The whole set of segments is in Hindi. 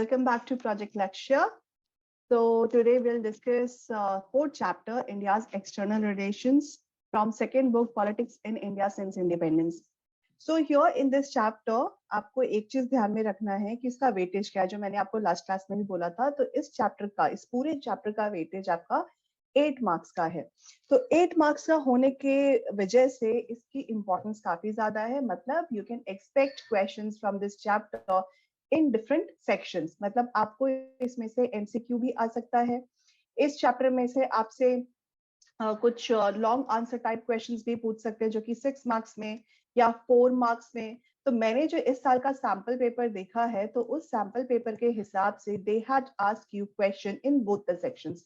Welcome back to Project Lecture. So today we'll discuss fourth chapter, India's external relations, from second book, Politics in India since Independence. So here in this chapter, आपको एक चीज ध्यान में रखना है कि इसका वेटेज क्या है, जो मैंने आपको लास्ट क्लास में भी बोला था। तो इस चैप्टर का, इस पूरे चैप्टर का वेटेज आपका 8 मार्क्स का है। तो 8 मार्क्स का होने के वजह से इसकी इंपॉर्टेंस काफी ज्यादा है। मतलब you can expect questions from this chapter in different sections. मतलब आपको इसमें से एमसीक्यू भी आ सकता है। इस चैप्टर में से आपसे कुछ लॉन्ग आंसर टाइप क्वेश्चंस भी पूछ सकते हैं, जो कि 6 मार्क्स में या 4 मार्क्स में। तो मैंने जो इस साल का सैंपल पेपर देखा है, तो उस सैंपल पेपर के हिसाब से they had ask you question in both the sections.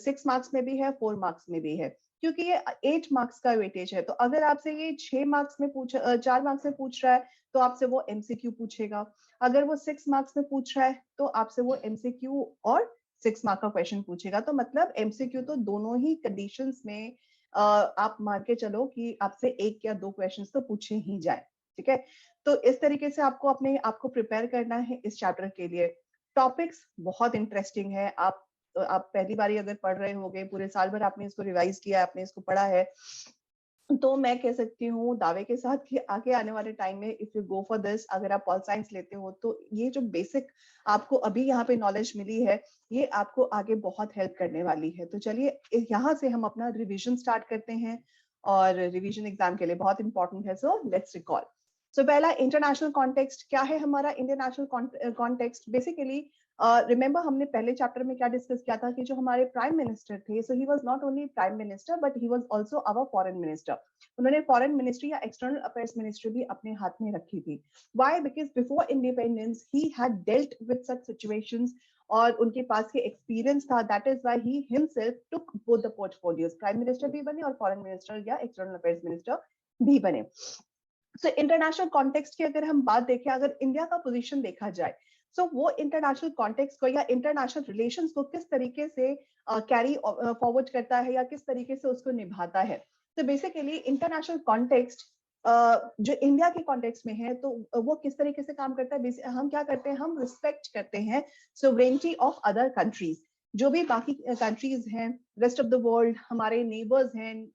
6 marks में भी है, 4 मार्क्स में भी है, क्योंकि ये 8 मार्क्स का वेटेज है। तो अगर आपसे ये 6 मार्क्स में 4 मार्क्स में पूछ रहा है, तो आपसे वो एमसीक्यू पूछेगा। अगर वो 6 मार्क्स में पूछ रहा है, तो आपसे वो एमसीक्यू और 6 मार्क का क्वेश्चन पूछेगा। तो मतलब एमसीक्यू तो दोनों ही कंडीशंस में आप मान के चलो कि आपसे 1 या 2 क्वेश्चंस तो पूछे ही जाए। ठीक है, तो इस तरीके से आपको अपने आप को प्रिपेयर करना है इस चैप्टर के लिए। टॉपिक्स बहुत इंटरेस्टिंग है। आप पहली बारी अगर पढ़ रहे होगे, पूरे साल भर आपने इसको रिवाइज किया, आपने इसको पढ़ा है, तो मैं कह सकती हूँ दावे के साथ कि आगे आने वाले टाइम में if you go for this, अगर आप पॉल साइंस लेते हो, तो ये जो बेसिक आपको अभी यहाँ पे नॉलेज मिली है, ये आपको आगे बहुत हेल्प करने वाली है। तो चलिए यहाँ से हम अपना रिवीजन स्टार्ट करते हैं, और रिवीजन एग्जाम के लिए बहुत इंपॉर्टेंट है। So let's recall. सो पहला, इंटरनेशनल कॉन्टेक्स्ट। क्या है हमारा इंटरनेशनल कॉन्टेक्स्ट? बेसिकली रिमेंबर हमने पहले चैप्टर में क्या डिस्कस किया था कि जो हमारे प्राइम मिनिस्टर थे, so he was not only prime minister but he was also our foreign minister. उन्होंने फॉरेन मिनिस्ट्री या एक्सटर्नल अफेयर्स मिनिस्ट्री भी अपने हाथ में रखी थी। Why? Because before independence he had dealt with such situations, और उनके पास ये एक्सपीरियंस था। That is why he himself took both the portfolios, prime minister भी बने और फॉरेन मिनिस्टर या एक्सटर्नल अफेयर्स मिनिस्टर भी बने। सो इंटरनेशनल कॉन्टेक्स्ट की अगर हम बात देखें, अगर इंडिया का पोजीशन देखा जाए, सो वो इंटरनेशनल कॉन्टेक्स्ट को या इंटरनेशनल रिलेशंस को किस तरीके से कैरी फॉरवर्ड करता है या किस तरीके से उसको निभाता है। तो बेसिकली इंटरनेशनल कॉन्टेक्स्ट जो इंडिया के कॉन्टेक्स्ट में है, तो वो किस तरीके से काम करता है। हम क्या करते हैं, हम रिस्पेक्ट करते हैं सोवरेनिटी ऑफ अदर कंट्रीज। जो भी बाकी कंट्रीज हैं, रेस्ट ऑफ द वर्ल्ड, हमारे नेबर्स हैं,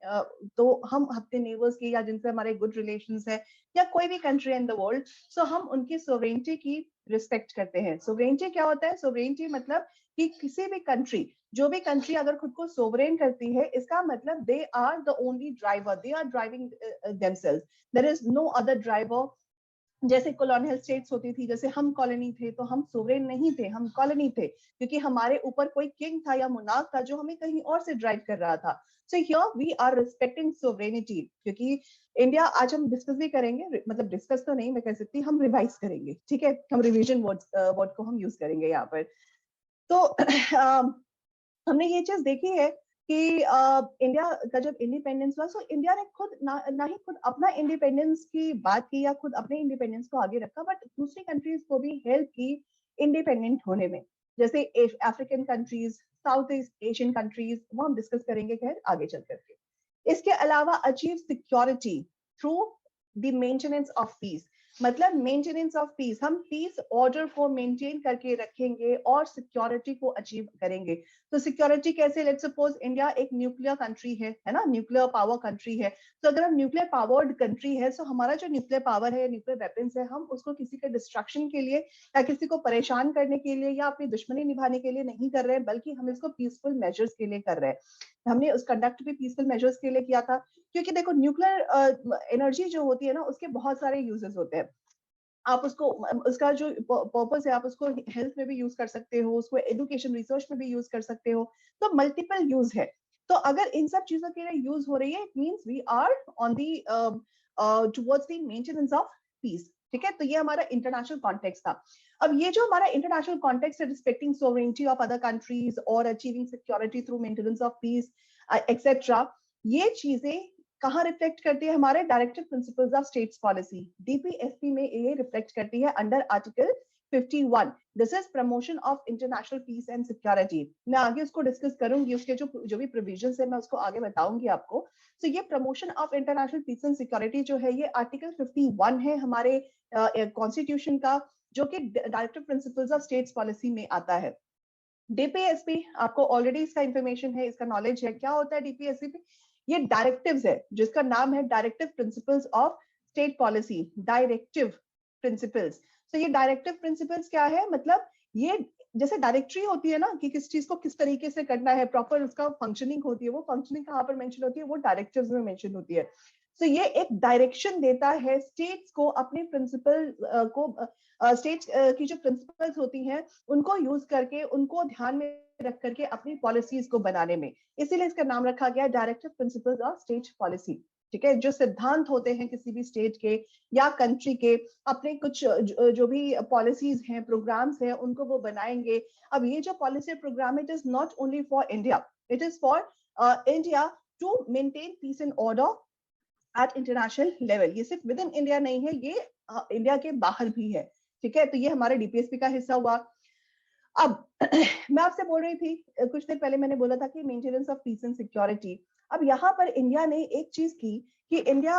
तो हम अपने नेबर्स की या जिनसे हमारे गुड रिलेशंस है, या कोई भी कंट्री इन द वर्ल्ड, सो हम उनकी सोवरेनिटी की रिस्पेक्ट करते हैं। सोवरेनिटी क्या होता है? सोवरेनिटी मतलब कि किसी भी कंट्री, जो भी कंट्री अगर खुद को सोवरेन करती है, इसका मतलब they are the only driver, they are driving themselves, there is no other driver. जैसे कॉलोनियल स्टेट्स होती थी, जैसे हम कॉलोनी थे, तो हम सोवरेन नहीं थे, हम कॉलोनी थे, क्योंकि हमारे ऊपर कोई किंग था या मुनाफ था जो हमें कहीं और से ड्राइव कर रहा था। So here we are respecting sovereignty. क्योंकि इंडिया, आज हम डिस्कस भी करेंगे, मतलब डिस्कस तो नहीं मैं कह सकती, हम रिवाइज करेंगे। ठीक है, हम रिवीजन वर्ड को हम यूज करेंगे यहाँ पर। तो हमने ये चीज देखी है कि इंडिया का जब इंडिपेंडेंस हुआ, सो इंडिया ने खुद ना ही खुद अपना इंडिपेंडेंस की बात की या खुद अपने इंडिपेंडेंस को आगे रखा, बट दूसरी कंट्रीज को भी हेल्प की इंडिपेंडेंट होने में। जैसे African countries, south east Asian countries, वो हम डिस्कस करेंगे खैर आगे चल करके। इसके अलावा achieve security through the maintenance of piece. मतलब मेंटेनेंस ऑफ पीस, हम पीस ऑर्डर को मेंटेन करके रखेंगे और सिक्योरिटी को अचीव करेंगे। तो सिक्योरिटी कैसे? लेट्स सपोज इंडिया एक न्यूक्लियर कंट्री है ना, न्यूक्लियर पावर कंट्री है। तो अगर हम न्यूक्लियर पावर्ड कंट्री है, तो हमारा जो न्यूक्लियर पावर है, न्यूक्लियर वेपन्स है, हम उसको किसी के डिस्ट्रक्शन के लिए या किसी को परेशान करने के लिए या अपनी दुश्मनी निभाने के लिए नहीं कर रहे हैं, बल्कि हम इसको पीसफुल मेजर्स के लिए कर रहे हैं। हमने उस कंडक्ट भी पीसफुल मेजर्स के लिए किया था, क्योंकि देखो न्यूक्लियर एनर्जी जो होती है ना, उसके बहुत सारे यूजेस होते हैं। आप उसको, उसका जो पर्पस है, आप उसको हेल्थ में भी यूज कर सकते हो, उसको एजुकेशन रिसर्च में भी यूज कर सकते हो। तो मल्टीपल यूज है। तो अगर इन सब चीजों के लिए यूज हो रही है, it means we are on the towards the maintenance of peace. ठीक है, तो ये हमारा इंटरनेशनल कॉन्टेक्स्ट था। अब ये जो हमारा इंटरनेशनल कॉन्टेक्स्ट है, respecting sovereignty of other countries और achieving security through maintenance of peace etcetera, ये चीजें कहाँ रिफ्लेक्ट करती है? हमारे directive principles of states policy, DPSP में ये रिफ्लेक्ट करती है under article 51। This is promotion of international peace and security. मैं आगे उसको डिस्कस करूंगी, उसके जो भी प्रोविजंस है मैं उसको आगे बताऊंगी आपको। तो ये promotion of international peace and security जो है, ये आर्टिकल 51 है हमारे कॉन्स्टिट्यूशन का, जो कि directive principles of states policy में आता है। डीपीएसपी आपको ऑलरेडी इसका इंफॉर्मेशन है, इसका नॉलेज है। क्या होता है डीपीएसपी? ये डायरेक्टिव्स है, जिसका नाम है directive principles of state policy, directive principles. तो ये डायरेक्टिव प्रिंसिपल्स क्या है? मतलब ये जैसे डायरेक्टरी होती है ना कि किस चीज को किस तरीके से करना है, प्रॉपर उसका फंक्शनिंग होती है, वो फंक्शनिंग कहाँ पर मेंशन होती है? वो डायरेक्टिव्स में मेंशन होती है। तो ये एक डायरेक्शन देता है स्टेट्स को अपने प्रिंसिपल को, स्टेट्स की जो प्रिंसिपल्स होती हैं उनको यूज करके, उनको ध्यान में रख करके अपनी पॉलिसीज को बनाने में, इसीलिए इसका नाम रखा गया directive principles of state policy. ठीक है, जो सिद्धांत होते हैं किसी भी स्टेट के या कंट्री के, अपने कुछ जो भी पॉलिसीज हैं, प्रोग्राम्स हैं, उनको वो बनाएंगे। अब ये जो policy programme, it is not only for India, it is for India to maintain peace and order at international level. ये सिर्फ विद इन इंडिया नहीं है, ये इंडिया के बाहर भी है। ठीक है, तो ये हमारे डीपीएसपी का हिस्सा हुआ। अब मैं आपसे बोल रही थी कुछ देर पहले, मैंने बोला था कि maintenance of piece and security. अब यहाँ पर इंडिया ने एक चीज की कि इंडिया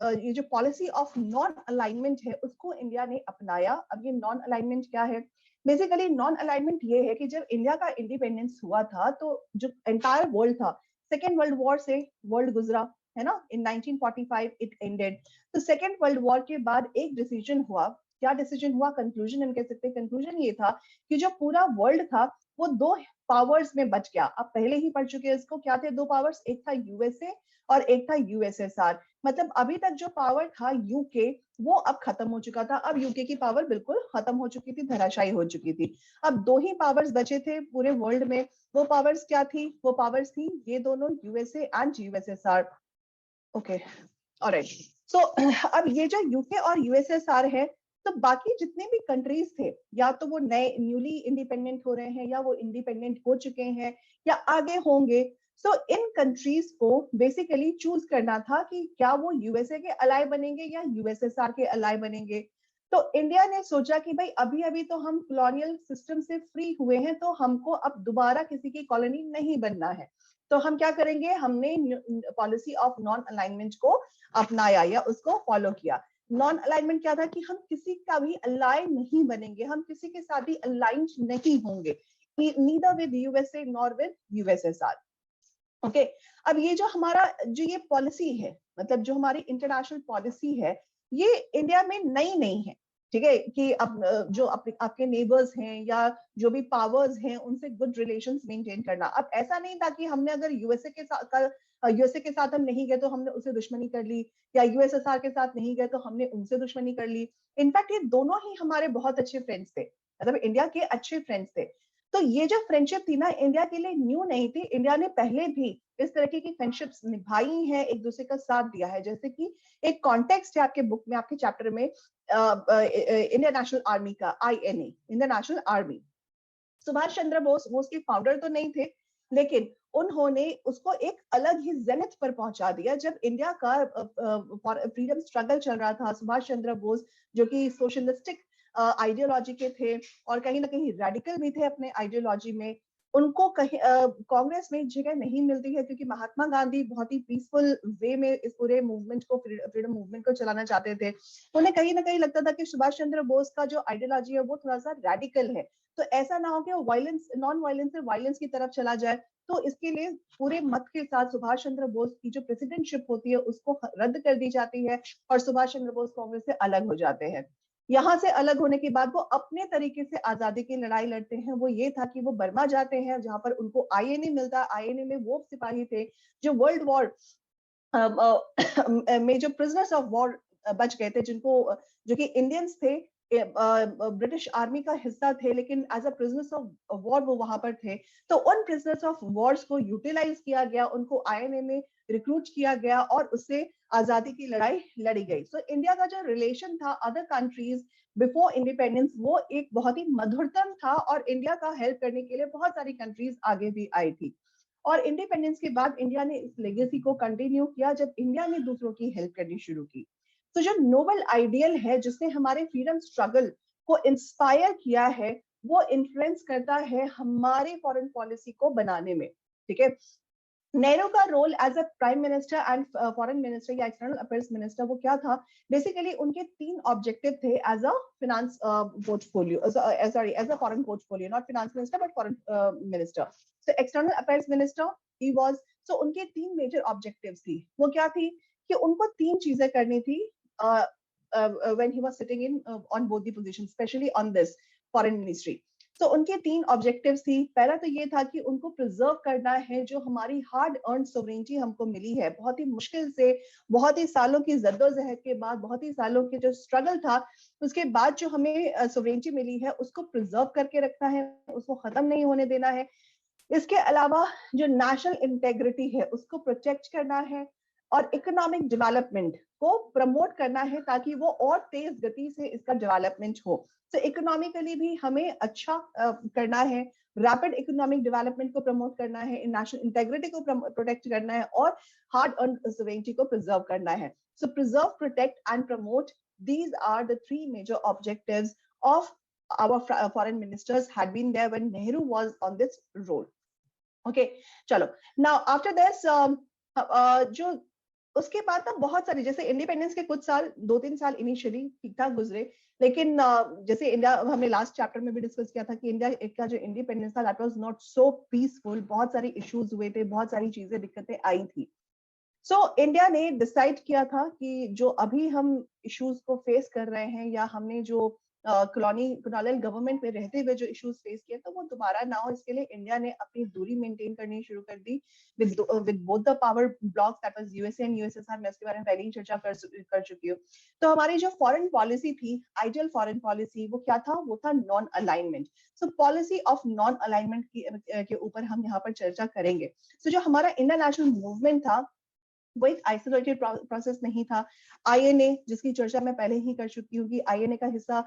ये जो पॉलिसी ऑफ नॉन अलाइनमेंट है उसको इंडिया ने अपनाया। अब ये नॉन अलाइनमेंट क्या है? बेसिकली नॉन अलाइनमेंट ये है कि जब इंडिया का इंडिपेंडेंस हुआ था तो जो एंटायर वर्ल्ड था, सेकेंड वर्ल्ड वॉर से वर्ल्ड गुजरा है ना, इन 1945 इट एंडेड। तो सेकेंड वर्ल्ड वॉर के बाद एक डिसीजन हुआ। क्या डिसीजन हुआ? कंक्लूजन हम कह सकते हैं। कंक्लूजन ये था कि जो पूरा वर्ल्ड था वो दो पावर्स में बच गया। आप पहले ही पढ़ चुके हैं इसको। क्या थे दो पावर्स? एक था यूएसए और एक था यूएसएसआर। मतलब अभी तक जो पावर था यूके, वो अब खत्म हो चुका था। अब यूके की पावर बिल्कुल खत्म हो चुकी थी, धराशायी हो चुकी थी। अब दो ही पावर्स बचे थे पूरे वर्ल्ड में। वो पावर्स क्या थी? वो पावर्स थी ये दोनों, USA and USSR. Okay, alright. So अब ये जो यूके और यूएसएसआर है, तो बाकी जितने भी कंट्रीज थे, या तो वो नए न्यूली इंडिपेंडेंट हो रहे हैं, या वो इंडिपेंडेंट हो चुके हैं, या आगे होंगे। सो इन कंट्रीज को बेसिकली चूज करना था कि क्या वो यूएसए के अलाय बनेंगे या यूएसएसआर के अलाय बनेंगे। तो इंडिया ने सोचा कि भाई अभी अभी तो हम कॉलोनियल सिस्टम से फ्री हुए हैं, तो हमको अब दोबारा किसी की कॉलोनी नहीं बनना है। तो हम क्या करेंगे? हमने पॉलिसी ऑफ नॉन अलाइनमेंट को अपनाया या उसको फॉलो किया। नॉन अलाइनमेंट क्या था? कि हम किसी का भी अलाय नहीं बनेंगे, हम किसी के साथ भी अलाइंड नहीं होंगे, neither with USA nor with USSR. Okay, अब ये जो हमारा जो ये पॉलिसी है, मतलब जो हमारी इंटरनेशनल पॉलिसी है, ये इंडिया में नई नहीं है। ठीक है, कि अब जो आपके नेबर्स हैं या जो भी पावर्स हैं उनसे गुड रिलेशंस मेंटेन करना। अब ऐसा नहीं था कि हमने अगर यूएसए के साथ हम नहीं गए तो हमने उससे दुश्मनी कर ली, या यूएसएसआर के साथ नहीं गए तो हमने उनसे दुश्मनी कर ली। इनफैक्ट ये दोनों ही हमारे बहुत अच्छे फ्रेंड्स थे, मतलब इंडिया के अच्छे फ्रेंड्स थे। तो ये जो फ्रेंडशिप थी ना, इंडिया के लिए न्यू नहीं थी। इंडिया ने पहले भी इस तरह की फ्रेंडशिप्स निभाई हैं, एक दूसरे का साथ दिया है। जैसे कि एक कॉन्टेक्स्ट है आपके बुक में, आपके चैप्टर में, इंडियन नेशनल आर्मी का, INA, Indian National Army. Subhash Chandra Bose वो उसके फाउंडर तो नहीं थे, लेकिन उन्होंने उसको एक अलग ही जेनिथ पर पहुंचा दिया। जब इंडिया का फ्रीडम स्ट्रगल चल रहा था, सुभाष चंद्र बोस जो कि सोशलिस्टिक आइडियोलॉजी के थे और कहीं ना कहीं रेडिकल भी थे अपने आइडियोलॉजी में, उनको कहीं कांग्रेस में जगह नहीं मिलती है, क्योंकि महात्मा गांधी बहुत ही पीसफुल वे में इस पूरे मूवमेंट को, फ्रीडम मूवमेंट को चलाना चाहते थे। उन्हें कहीं ना कहीं लगता था कि सुभाष चंद्र बोस का जो आइडियोलॉजी है वो थोड़ा सा रेडिकल है, तो ऐसा ना हो कि वो वायलेंस, नॉन वायलेंस से वायलेंस की तरफ चला जाए। तो इसके लिए पूरे मत के साथ सुभाष चंद्र बोस की जो प्रेसिडेंटशिप होती है उसको रद्द कर दी जाती है और सुभाष चंद्र बोस कांग्रेस से अलग हो जाते हैं। यहाँ से अलग होने के बाद वो अपने तरीके से आजादी की लड़ाई लड़ते हैं। वो ये था कि वो बर्मा जाते हैं, जहां पर उनको आईएनए मिलता है। आईएनए में वो सिपाही थे जो वर्ल्ड वॉर में जो प्रिजनर्स ऑफ वॉर बच गए थे, जिनको, जो कि इंडियंस थे, ब्रिटिश आर्मी का हिस्सा थे, लेकिन as a prisoners of war वो वहां पर थे। तो उन प्रिजनर्स ऑफ वॉर्स को यूटिलाइज किया गया, उनको आईएनए में रिक्रूट किया गया और उससे आजादी की लड़ाई लड़ी गई। सो इंडिया का जो रिलेशन था अदर कंट्रीज बिफोर इंडिपेंडेंस, वो एक बहुत ही मधुरतम था और इंडिया का हेल्प करने के लिए बहुत सारी कंट्रीज आगे भी आई थी। और इंडिपेंडेंस के बाद इंडिया ने इस लेगेसी को कंटिन्यू किया जब इंडिया ने दूसरों की हेल्प करनी शुरू की। तो जो नोबल आइडियल है जिसने हमारे फ्रीडम स्ट्रगल को इंस्पायर किया है, वो इन्फ्लुएंस करता है हमारे फॉरेन पॉलिसी को बनाने में। ठीक है, नेहरू का role as a prime minister and foreign minister या एक्सटर्नल अफेयर्स मिनिस्टर वो क्या था, बेसिकली उनके 3 ऑब्जेक्टिव थे as a finance portfolio, sorry as a foreign portfolio, not finance minister but foreign minister. So external affairs minister he was, so उनके 3 मेजर ऑब्जेक्टिव्स थी। वो क्या थी कि उनको 3 चीजें करनी थी when he was sitting in on both the positions, especially on this foreign ministry. तो उनके 3 ऑब्जेक्टिव्स थी। पहला तो ये था कि उनको प्रिजर्व करना है जो हमारी हार्ड अर्न सोवरेनिटी हमको मिली है, बहुत ही मुश्किल से, बहुत ही सालों की जद्दोजहद के बाद, बहुत ही सालों के जो स्ट्रगल था, उसके बाद जो हमें सोवरेनिटी मिली है उसको प्रिजर्व करके रखना है, उसको खत्म नहीं होने देना है। इसके अलावा जो नेशनल इंटेग्रिटी है उसको प्रोटेक्ट करना है, और इकोनॉमिक डेवलपमेंट को प्रमोट करना है ताकि वो और तेज गति से इसका डेवलपमेंट हो। तो इकोनॉमिकली भी हमें अच्छा करना है, रैपिड इकोनॉमिक डेवलपमेंट को प्रमोट करना है, नेशनल इंटेग्रिटी को प्रोटेक्ट करना है, और हार्ड अर्न सोवरेनिटी को प्रिजर्व करना है। So preserve, protect and promote, these are the 3 major objectives of our foreign ministers had been there when Nehru was on this role. Okay, चलो, now after this जो उसके बाद ना बहुत सारी, जैसे इंडिपेंडेंस के कुछ साल, 2-3 साल इनिशियली ठीक ठाक गुजरे, लेकिन जैसे इंडिया, हमने लास्ट चैप्टर में भी डिस्कस किया था कि इंडिया का जो इंडिपेंडेंस था that was not so peaceful, बहुत सारी इश्यूज हुए थे, बहुत सारी चीजें, दिक्कतें आई थी। सो इंडिया ने डिसाइड किया था कि जो अभी हम इश्यूज को फेस कर रहे हैं, या हमने जो कॉलोनियल गवर्नमेंट में रहते हुए जो इश्यूज फेस किए, तो वो दोबारा ना हो, इसके लिए इंडिया ने अपनी दूरी मेंटेन करनी शुरू कर दी with both the power blocks, that was USA and USSR. मैं इसके बारे में पहले ही चर्चा कर चुकी हूँ। तो हमारी जो फॉरेन पॉलिसी थी, आइडियल फॉरेन पॉलिसी, वो क्या था? वो था non alignment. So policy of non alignment के ऊपर हम यहाँ पर चर्चा करेंगे। सो जो हमारा इंटरनेशनल मूवमेंट था वो एक आइसोलेटेड प्रोसेस नहीं था। आईएनए, जिसकी चर्चा मैं पहले ही कर चुकी हूँ कि आईएनए का हिस्सा,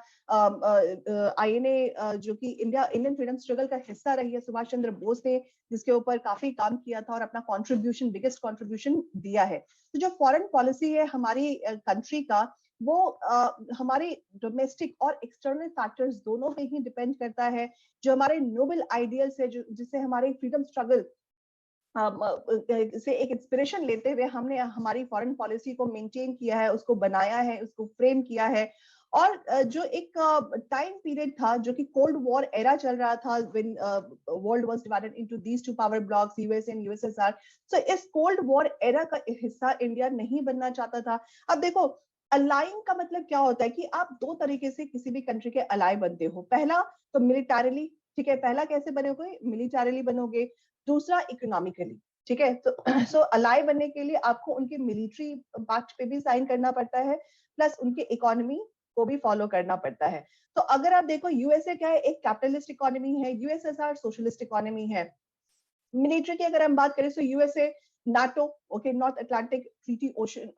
आईएनए जो कि इंडियन फ्रीडम स्ट्रगल का हिस्सा रही है, सुभाष चंद्र बोस ने जिसके ऊपर काफी काम किया था और अपना कंट्रीब्यूशन, बिगेस्ट कंट्रीब्यूशन दिया है। तो जो फॉरेन पॉलिसी है हमारी कंट्री का, वो हमारे डोमेस्टिक और एक्सटर्नल फैक्टर्स दोनों पे ही डिपेंड करता है। जो हमारे नोबल आइडियल्स है, जो जिससे हमारे फ्रीडम स्ट्रगल से एक इंस्पिरेशन लेते हुए हमने हमारी फॉरेन पॉलिसी को मेंटेन किया है, उसको बनाया है, उसको फ्रेम किया है। और जो एक टाइम पीरियड था, जो कि कोल्ड वॉर एरा चल रहा था, when world was divided into these 2 power blocks, US and USSR. So इस कोल्ड वॉर एरा का हिस्सा इंडिया नहीं बनना चाहता था। अब देखो, अलाइन का मतलब क्या होता है कि आप 2 तरीके से किसी भी कंट्री के अलाई बनते हो। पहला तो मिलिटरीली, ठीक है, पहला कैसे बनोगे? मिलिटरीली बनोगे। दूसरा इकोनॉमिकली, ठीक है। तो सो अलाई बनने के लिए आपको उनके मिलिट्री पैक्ट पे भी साइन करना पड़ता है, प्लस उनके इकोनॉमी को भी फॉलो करना पड़ता है। तो अगर आप देखो, यूएसए क्या है? एक कैपिटलिस्ट इकोनॉमी है, यूएसएसआर सोशलिस्ट इकोनॉमी है। मिलिट्री की अगर हम बात करें तो USA NATO, okay, North Atlantic treaty ocean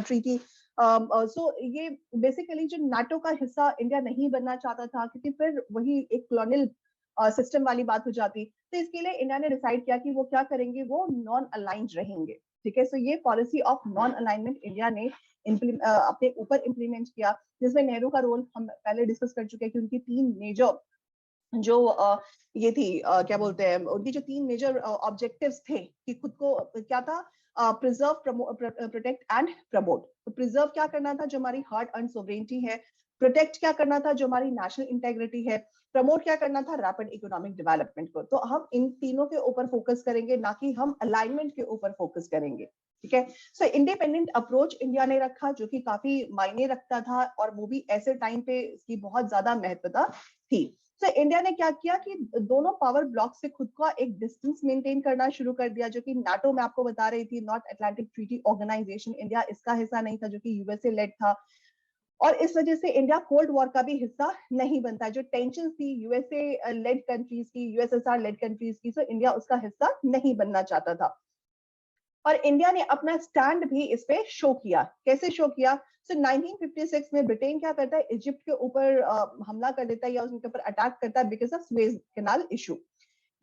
treaty. So ये बेसिकली जो नाटो का हिस्सा इंडिया नहीं बनना चाहता था, क्योंकि फिर वही एक कॉलोनियल सिस्टम वाली बात हो जाती। तो इसके लिए इंडिया ने डिसाइड किया कि वो क्या करेंगे, वो नॉन अलाइंड रहेंगे, ठीक है। सो ये policy of non alignment India ने अपने ऊपर इम्प्लीमेंट किया, जिसमें नेहरू का रोल हम पहले डिस्कस कर चुके हैं कि उनकी 3 मेजर जो ये थी, क्या बोलते हैं, उनकी जो 3 मेजर ऑब्जेक्टिव्स थे कि खुद को क्या था, प्रिजर्व, प्रोटेक्ट एंड प्रमोट। तो प्रिजर्व क्या करना था? जो हमारी हार्ड अर्न सोवरेनिटी है। प्रोटेक्ट क्या करना था? जो हमारी नेशनल इंटेग्रिटी है। प्रमोट क्या करना था? रैपिड इकोनॉमिक डेवलपमेंट को। तो हम इन तीनों के ऊपर फोकस करेंगे, ना कि हम अलाइनमेंट के ऊपर फोकस करेंगे, ठीक है। सो इंडिपेंडेंट अप्रोच इंडिया ने रखा, जो कि काफी मायने रखता था, और वो भी ऐसे टाइम पे इसकी बहुत ज्यादा महत्वता थी। तो इंडिया ने क्या किया कि दोनों पावर ब्लॉक से खुद का एक डिस्टेंस मेंटेन करना शुरू कर दिया, जो कि नाटो में आपको बता रही थी, North Atlantic Treaty Organization, India इसका हिस्सा नहीं था, जो कि यूएसए लेड था। और इस वजह से इंडिया कोल्ड वॉर का भी हिस्सा नहीं बनता। जो टेंशन थी यूएसए लेड कंट्रीज की, यूएसएसआर लेड कंट्रीज की, तो इंडिया उसका हिस्सा नहीं बनना चाहता था। और इंडिया ने अपना स्टैंड भी इस पे शो किया। कैसे शो किया? सो 1956 में ब्रिटेन क्या करता है, इजिप्ट के ऊपर हमला कर देता है, या उसके ऊपर अटैक करता है because of Suez canal issue,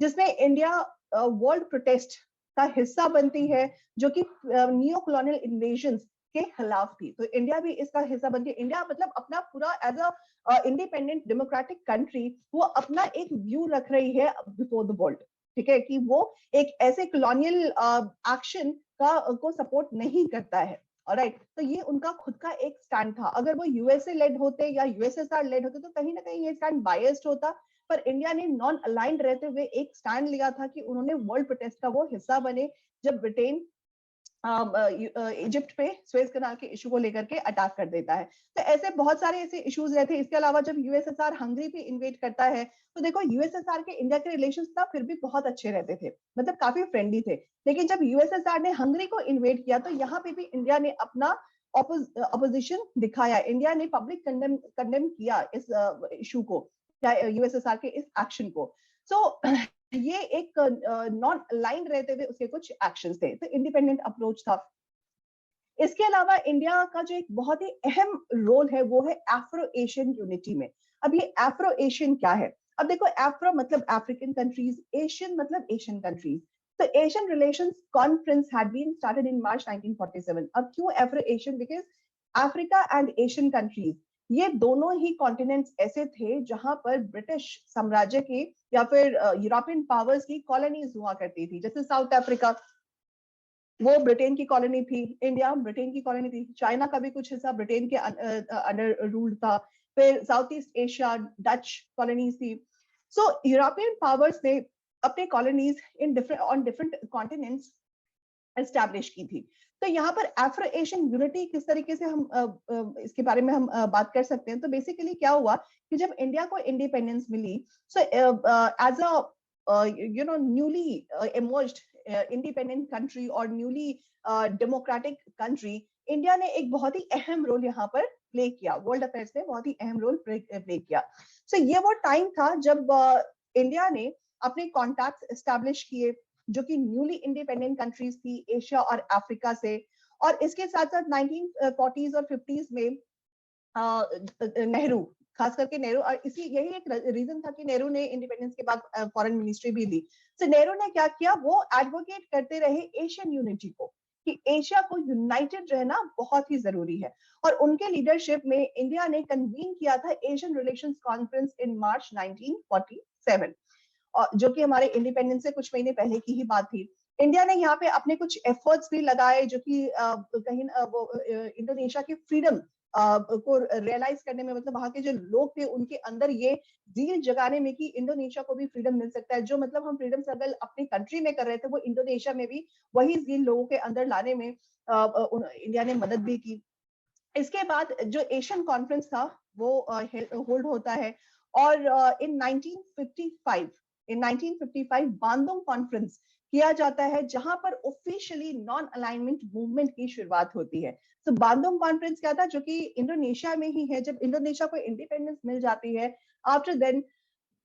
जिसमें इंडिया वर्ल्ड प्रोटेस्ट का हिस्सा बनती है, जो कि नियो कॉलोनियल इन्वेजन के खिलाफ थी। तो इंडिया भी इसका हिस्सा बनती है। इंडिया मतलब अपना पूरा as a independent democratic country, वो अपना एक व्यू रख रही है बिफोर द वर्ल्ड, ठीक है, कि वो एक ऐसे कॉलोनियल एक्शन का को सपोर्ट नहीं करता है। ऑलराइट, तो ये उनका खुद का एक स्टैंड था। अगर वो यूएसए लेड होते या यूएसएसआर लेड होते तो कहीं ना कहीं ये स्टैंड बायस्ड होता, पर इंडिया ने नॉन अलाइंड रहते हुए एक स्टैंड लिया था कि उन्होंने वर्ल्ड प्रोटेस्ट का वो हिस्सा बने जब ब्रिटेन इजिप्ट पे स्वेज कनाल के इशू को लेकर के अटैक कर देता है। तो ऐसे बहुत सारे ऐसे इश्यूज रहते हैं। इसके अलावा जब यूएसएसआर हंगरी पे इन्वेट करता है तो देखो यूएसएसआर के इंडिया के रिलेशंस ना फिर भी बहुत अच्छे रहते थे, मतलब काफी फ्रेंडली थे। लेकिन जब यूएसएसआर ने हंगरी को इन्वेट किया तो यहाँ पे भी इंडिया ने अपना अपोजिशन दिखाया। इंडिया ने पब्लिक कंडेम किया इस इशू को, यूएसएसआर के इस एक्शन को। सो ये एक नॉन अलाइंड रहते हुए उसके कुछ एक्शंस थे, तो इंडिपेंडेंट अप्रोच था। इसके अलावा इंडिया का जो एक बहुत ही अहम रोल है वो है एफ्रो एशियन यूनिटी में। अब ये एफ्रो एशियन क्या है? अब देखो, एफ्रो मतलब अफ्रीकन कंट्रीज, एशियन मतलब एशियन कंट्रीज। तो Asian relations conference had been started in March 1947। अब क्यों Afro Asian? Because Africa and Asian countries ये दोनों ही कॉन्टिनेंट्स ऐसे थे जहां पर ब्रिटिश साम्राज्य के या फिर यूरोपियन पावर्स की कॉलोनीज हुआ करती थी। जैसे साउथ अफ्रीका वो ब्रिटेन की कॉलोनी थी, इंडिया ब्रिटेन की कॉलोनी थी, चाइना का भी कुछ हिस्सा ब्रिटेन के अंडर रूल था, फिर south east Asia Dutch colonies थी। सो यूरोपियन पावर्स ने अपने colonies in different continents establish की थी। तो यहाँ पर एफ्रो एशियन यूनिटी किस तरीके से हम इसके बारे में हम बात कर सकते हैं। तो बेसिकली क्या हुआ कि जब इंडिया को इंडिपेंडेंस मिली, so as a newly emerged independent country और न्यूली डेमोक्रेटिक कंट्री, इंडिया ने एक बहुत ही अहम रोल यहाँ पर प्ले किया, वर्ल्ड अफेयर्स में बहुत ही अहम रोल प्ले किया। सो ये वो टाइम था जब इंडिया ने अपने कॉन्टैक्ट एस्टैब्लिश किए जो कि न्यूली इंडिपेंडेंट कंट्रीज थी एशिया और अफ्रीका से। और इसके साथ साथ 1940s और 50s में नेहरू, खास करके नेहरू, और इसी यही एक रीजन था कि नेहरू ने इंडिपेंडेंस के बाद फॉरेन मिनिस्ट्री भी दी। तो नेहरू ने क्या किया, वो एडवोकेट करते रहे एशियन यूनिटी को, कि एशिया को यूनाइटेड रहना बहुत ही जरूरी है। और उनके लीडरशिप में इंडिया ने कन्वीन किया था Asian relations conference in March 1947, और जो कि हमारे इंडिपेंडेंस से कुछ महीने पहले की ही बात थी। इंडिया ने यहाँ पे अपने कुछ एफर्ट्स भी लगाए जो कि कहीं इंडोनेशिया की फ्रीडम को रियलाइज करने में, मतलब वहां के जो लोग थे उनके अंदर ये जील जगाने में कि इंडोनेशिया को भी फ्रीडम मिल सकता है। जो मतलब हम फ्रीडम स्ट्रगल अपनी कंट्री में कर रहे थे वो इंडोनेशिया में भी वही जील लोगों के अंदर लाने में इंडिया ने मदद भी की। इसके बाद जो एशियन कॉन्फ्रेंस था वो होल्ड होता है, और इन 1955 बांदुंग कॉन्फ्रेंस किया जाता है जहां पर ऑफिशियली नॉन अलाइनमेंट मूवमेंट की शुरुआत होती है। तो बांदुंग कॉन्फ्रेंस क्या था, जो कि इंडोनेशिया में ही है। जब इंडोनेशिया को इंडिपेंडेंस मिल जाती है, after then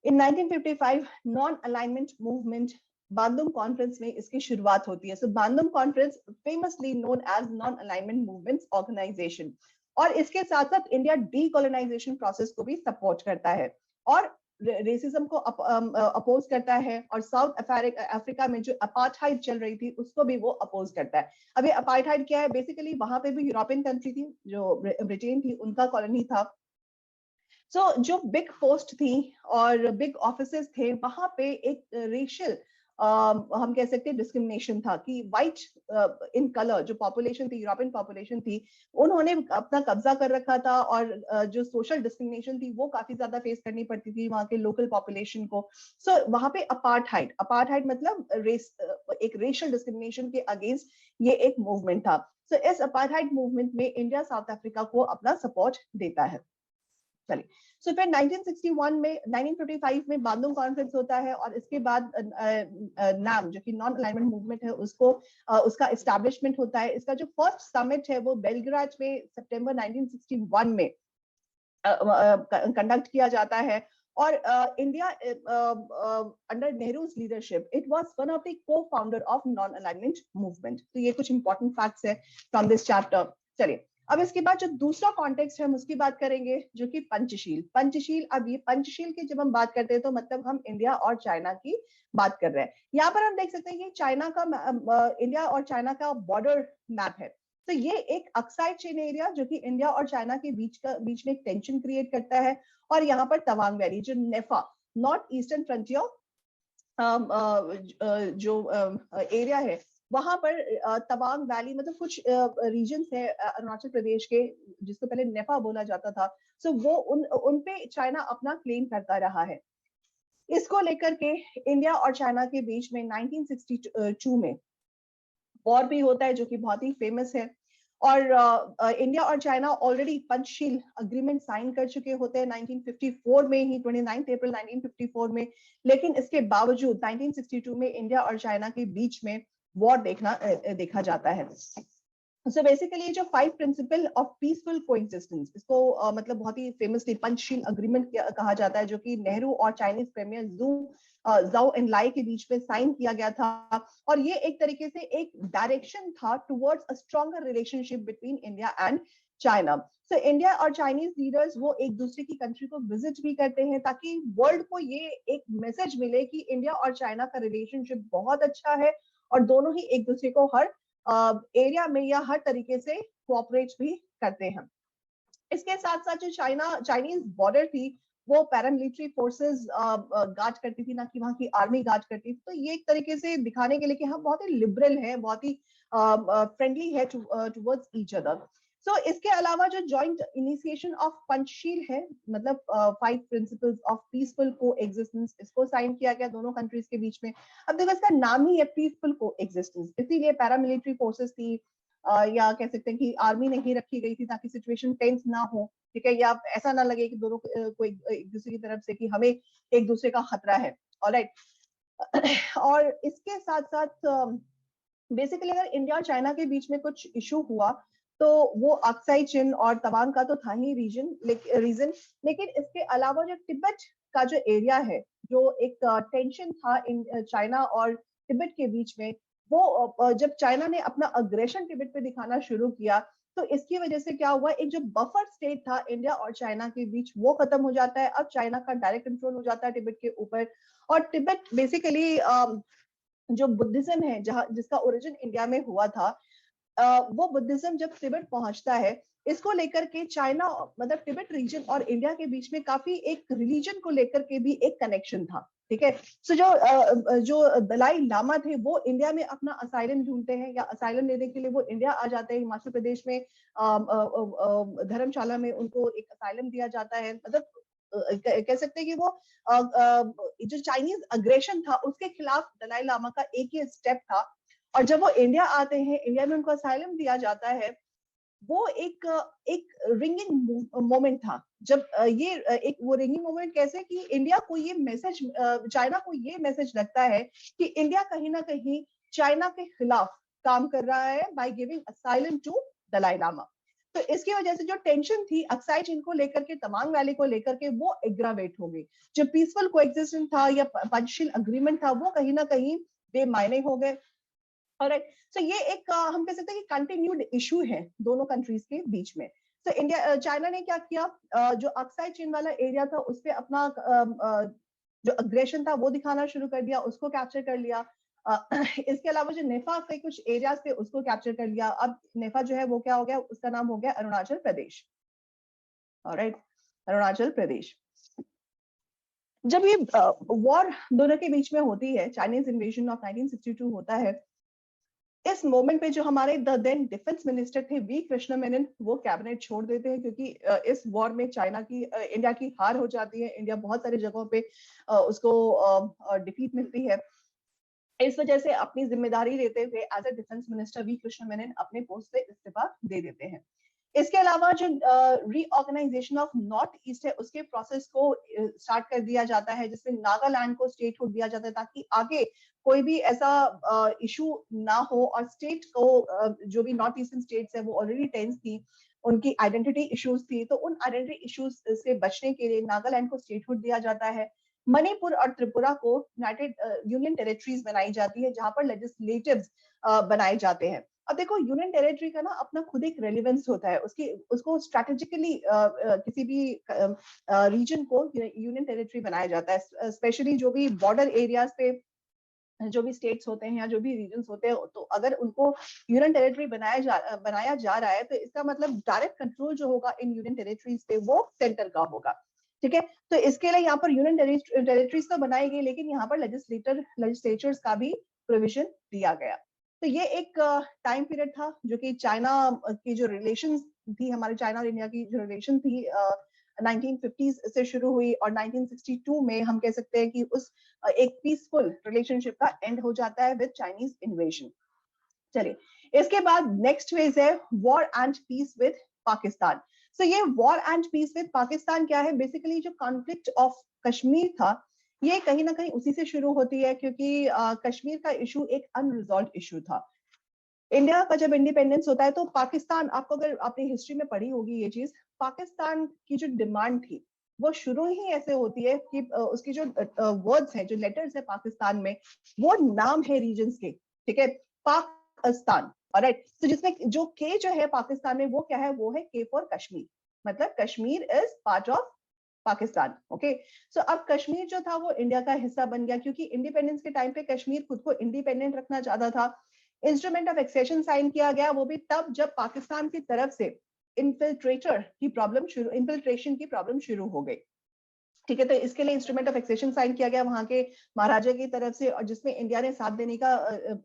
in 1955 non alignment movement Bandung conference में इसकी शुरुआत होती है। So Bandung conference famously known as non alignment movements organization. और इसके साथ साथ इंडिया डीकोलोनाइजेशन प्रोसेस को भी सपोर्ट करता है और रेसिज्म को अपोज करता है, और साउथ अफ्रीका में जो अपार्थाइड चल रही थी उसको भी वो अपोज करता है। अब ये अपार्थाइड क्या है? बेसिकली वहां पे भी यूरोपियन कंट्री थी, जो ब्रिटेन थी, उनका कॉलोनी था। सो जो बिग पोस्ट थी और बिग ऑफिसेस थे, वहां पे एक रेशियल हम कह सकते हैं डिस्क्रिमिनेशन था कि व्हाइट इन कलर जो पॉपुलेशन थी, यूरोपियन पॉपुलेशन थी, उन्होंने अपना कब्जा कर रखा था, और जो सोशल डिस्क्रिमिनेशन थी वो काफी ज्यादा फेस करनी पड़ती थी वहां के लोकल पॉपुलेशन को। सो वहां पे अपार्थाइड मतलब रेस, एक रेशियल डिस्क्रिमिनेशन के अगेंस्ट ये एक मूवमेंट था। सो इस अपार्थाइड मूवमेंट में इंडिया साउथ अफ्रीका को अपना सपोर्ट देता है। चलिए, सो फिर 1961 में 1955 में बांदुंग कॉन्फ्रेंस होता है, और इसके बाद नाम जो कि नॉन अलाइनमेंट मूवमेंट है उसको उसका एस्टैब्लिशमेंट होता है। इसका जो फर्स्ट समिट है वो बेलग्राड में सितंबर 1961 में कंडक्ट किया जाता है। और India under Nehru's leadership it was one of the cofounder of non alignment movement. तो ये कुछ इंपॉर्टेंट फैक्ट्स है फ्रॉम दिस चैप्टर। चलिए, अब इसके बाद जो दूसरा कॉन्टेक्स्ट है हम उसकी बात करेंगे, जो कि पंचशील। अब ये पंचशील की जब हम बात करते हैं तो मतलब हम इंडिया और चाइना की बात कर रहे हैं। यहाँ पर हम देख सकते हैं कि चाइना का इंडिया और चाइना का बॉर्डर मैप है। तो ये एक अक्साई चेन एरिया जो कि इंडिया और चाइना के बीच में एक टेंशन क्रिएट करता है। और यहाँ पर तवांग वैली जो नेफा, नॉर्थ ईस्टर्न फ्रंटियर जो एरिया है वहां पर तवांग वैली, मतलब कुछ रीजन्स है अरुणाचल प्रदेश के जिसको पहले नेपा बोला जाता था, सो वो उन पे चाइना अपना क्लेम करता रहा है। इसको लेकर के इंडिया और चाइना के बीच में 1962 में वॉर भी होता है जो कि बहुत ही फेमस है। और इंडिया और China already Panchsheel agreement sign कर चुके होते हैं 1954 में ही, 29 अप्रैल 1954 में। लेकिन इसके बावजूद 1962 में इंडिया और चाइना के बीच में वॉर देखा जाता है। सो बेसिकली जो 5 प्रिंसिपल ऑफ पीसफुल कोएग्जिस्टेंस, इसको मतलब बहुत ही फेमसली पंचशील अग्रीमेंट कहा जाता है, जो कि नेहरू और चाइनीज प्रीमियर जाओ एनलाई के बीच में साइन किया गया था। और ये एक तरीके से एक डायरेक्शन था towards a stronger relationship between India and China. So India और चाइनीज लीडर्स वो एक दूसरे की कंट्री को विजिट भी करते हैं ताकि वर्ल्ड को ये एक मैसेज मिले कि इंडिया और चाइना का रिलेशनशिप बहुत अच्छा है और दोनों ही एक दूसरे को हर एरिया में या हर तरीके से कोऑपरेट भी करते हैं। इसके साथ साथ जो चाइनीज बॉर्डर थी वो पैरामिलिट्री फोर्सेस गार्ड करती थी, ना कि वहां की आर्मी गार्ड करती थी। तो ये एक तरीके से दिखाने के लिए कि हम बहुत ही लिबरल हैं, बहुत ही फ्रेंडली है टुवर्ड्स ईच अदर। सो इसके अलावा जो जॉइंट इनिशिएशन ऑफ पंचशील है, मतलब 5 प्रिंसिपल्स ऑफ पीसफुल को एग्जिस्टेंस, इसको साइन किया गया दोनों कंट्रीज के बीच में। अब देखो इसका नाम ही है पीसफुल को एग्जिस्टेंस, इसीलिए पैरामिलिट्री फोर्सेस थी या कह सकते हैं कि आर्मी नहीं रखी गई थी ताकि सिचुएशन टेंस ना हो, ठीक है, या ऐसा ना लगे कि दोनों को एक दूसरे की तरफ से कि हमें एक दूसरे का खतरा है। ऑलराइट। और इसके साथ साथ बेसिकली अगर इंडिया और चाइना के बीच में कुछ इशू हुआ तो वो अक्साई चिन और तवांग का तो था ही रीजन, लेकिन इसके अलावा जो तिब्बत का जो एरिया है, जो एक टेंशन था इन चाइना और तिब्बत के बीच में, वो जब चाइना ने अपना अग्रेशन तिब्बत पे दिखाना शुरू किया तो इसकी वजह से क्या हुआ, एक जो बफर स्टेट था इंडिया और चाइना के बीच वो खत्म हो जाता है। अब चाइना का डायरेक्ट कंट्रोल हो जाता है तिब्बत के ऊपर। और तिब्बत बेसिकली जो बुद्धिज्म है, जहाँ जिसका ओरिजिन इंडिया में हुआ था, वो बुद्धिज्म जब तिब्बत पहुंचता है, इसको लेकर के चाइना मतलब तिब्बत रीजन और इंडिया के बीच में काफी एक रिलीजन को लेकर के भी एक कनेक्शन था, ठीक है। सो जो दलाई लामा थे वो इंडिया में अपना असाइलम ढूंढते हैं या असाइलम लेने के लिए वो इंडिया आ जाते हैं। हिमाचल प्रदेश में धर्मशाला में उनको एक असाइलम दिया जाता है। मतलब कह सकते हैं कि वो जो चाइनीज अग्रेशन था उसके खिलाफ दलाई लामा का एक ही स्टेप था। और जब वो इंडिया आते हैं, इंडिया में उनको असाइलम दिया जाता है, वो एक रिंगिंग मोमेंट था। जब ये एक वो रिंगिंग मोमेंट कैसे कि इंडिया को ये मैसेज, चाइना को ये मैसेज लगता है कि इंडिया कहीं ना कहीं चाइना के खिलाफ काम कर रहा है by giving asylum to Dalai Lama. तो इसकी वजह से जो टेंशन थी अक्साई चिन को लेकर के, तमांग वैली को लेकर के, वो एग्रावेट हो गई। जो पीसफुल कोएग्जिस्टेंस था या पंचशील अग्रीमेंट था वो कहीं ना कहीं बेमायने हो गए। ऑलराइट। सो ये एक हम कह सकते हैं कि कंटिन्यूड इशू है दोनों कंट्रीज के बीच में। तो इंडिया चाइना ने क्या किया, जो अक्साई चीन वाला एरिया था उस पे अपना जो अग्रेशन था वो दिखाना शुरू कर दिया, उसको कैप्चर कर लिया। इसके अलावा जो नेफा के कुछ एरियाज थे उसको कैप्चर कर लिया। अब नेफा जो है वो क्या हो गया, उसका नाम हो गया अरुणाचल प्रदेश। ऑलराइट, अरुणाचल प्रदेश। जब ये वॉर दोनों के बीच में होती है, चाइनीज इन्वेजन ऑफ 1962 होता है, इस मोमेंट पे जो हमारे द देन डिफेंस मिनिस्टर थे वी कृष्ण मेनन, वो कैबिनेट छोड़ देते हैं क्योंकि इस वॉर में चाइना की इंडिया की हार हो जाती है। इंडिया बहुत सारी जगहों पे उसको डिफीट मिलती है। इस वजह से अपनी जिम्मेदारी लेते हुए as a defence minister V Krishna Menon अपने पोस्ट से इस्तीफा दे देते हैं। इसके अलावा जो रीऑर्गेनाइजेशन ऑफ नॉर्थ ईस्ट है उसके प्रोसेस को स्टार्ट कर दिया जाता है, जिसमें नागालैंड को स्टेटहुड दिया जाता है ताकि आगे कोई भी ऐसा इशू ना हो। और स्टेट को जो भी नॉर्थ ईस्टर्न स्टेट्स है वो ऑलरेडी टेंस थी, उनकी आइडेंटिटी इश्यूज थी, तो उन आइडेंटिटी इश्यूज से बचने के लिए नागालैंड को स्टेटहुड दिया जाता है। मणिपुर और त्रिपुरा को यूनाइटेड यूनियन टेरिटरीज बनाई जाती है जहां पर लेजिस्लेटिव्स बनाए जाते हैं। अब देखो यूनियन टेरिटरी का ना अपना खुद एक रेलिवेंस होता है, उसको स्ट्रेटेजिकली किसी भी रीजन को यूनियन टेरिटरी बनाया जाता है। स्पेशली जो भी बॉर्डर एरियाज पे जो भी स्टेट्स होते हैं या जो भी रीजन्स होते हैं, तो अगर उनको यूनियन टेरिटरी बनाया जा रहा है तो इसका मतलब डायरेक्ट कंट्रोल जो होगा इन यूनियन टेरिटरीज पे वो सेंटर का होगा, ठीक है। तो इसके लिए यहाँ पर यूनियन टेरिटरीज तो बनाई गई, लेकिन यहाँ पर लेजिस्लेचर्स का भी प्रोविजन दिया गया। तो ये एक टाइम पीरियड था जो कि चाइना की जो रिलेशन थी, हमारे चाइना और इंडिया की जो रिलेशन थी 1950s से शुरू हुई, और 1962 में हम कह सकते हैं कि उस एक पीसफुल रिलेशनशिप का एंड हो जाता है विद चाइनीज इन्वेजन। चलिए, इसके बाद नेक्स्ट फेज है war and peace with Pakistan. So ये war and peace with Pakistan क्या है? बेसिकली जो कॉन्फ्लिक्ट ऑफ कश्मीर था, ये कहीं ना कहीं उसी से शुरू होती है, क्योंकि कश्मीर का इशू एक अनरिजॉल्व इशू था। इंडिया का जब इंडिपेंडेंस होता है तो पाकिस्तान, आपको अगर आपने हिस्ट्री में पढ़ी होगी ये चीज, पाकिस्तान की जो डिमांड थी वो शुरू ही ऐसे होती है कि उसकी जो वर्ड्स हैं, जो लेटर्स है पाकिस्तान में, वो नाम है रीजन्स के, ठीक है, पाकिस्तान, ऑलराइट। तो जिसमें जो के जो है पाकिस्तान में, वो क्या है? वो है के फॉर कश्मीर, मतलब Kashmir is part of Pakistan. Okay, so अब कश्मीर जो था वो इंडिया का हिस्सा बन गया, क्योंकि इंडिपेंडेंस के टाइम पे कश्मीर खुद को इंडिपेंडेंट रखना चाहता था। इंस्ट्रूमेंट ऑफ एक्सेशन साइन किया गया, वो भी तब जब पाकिस्तान की तरफ से इन्फिल्ट्रेशन की प्रॉब्लम शुरू हो गई, ठीक है। तो इसके लिए इंस्ट्रूमेंट ऑफ एक्सेशन साइन किया गया वहां के महाराजा की तरफ से, और जिसमें इंडिया ने साथ देने का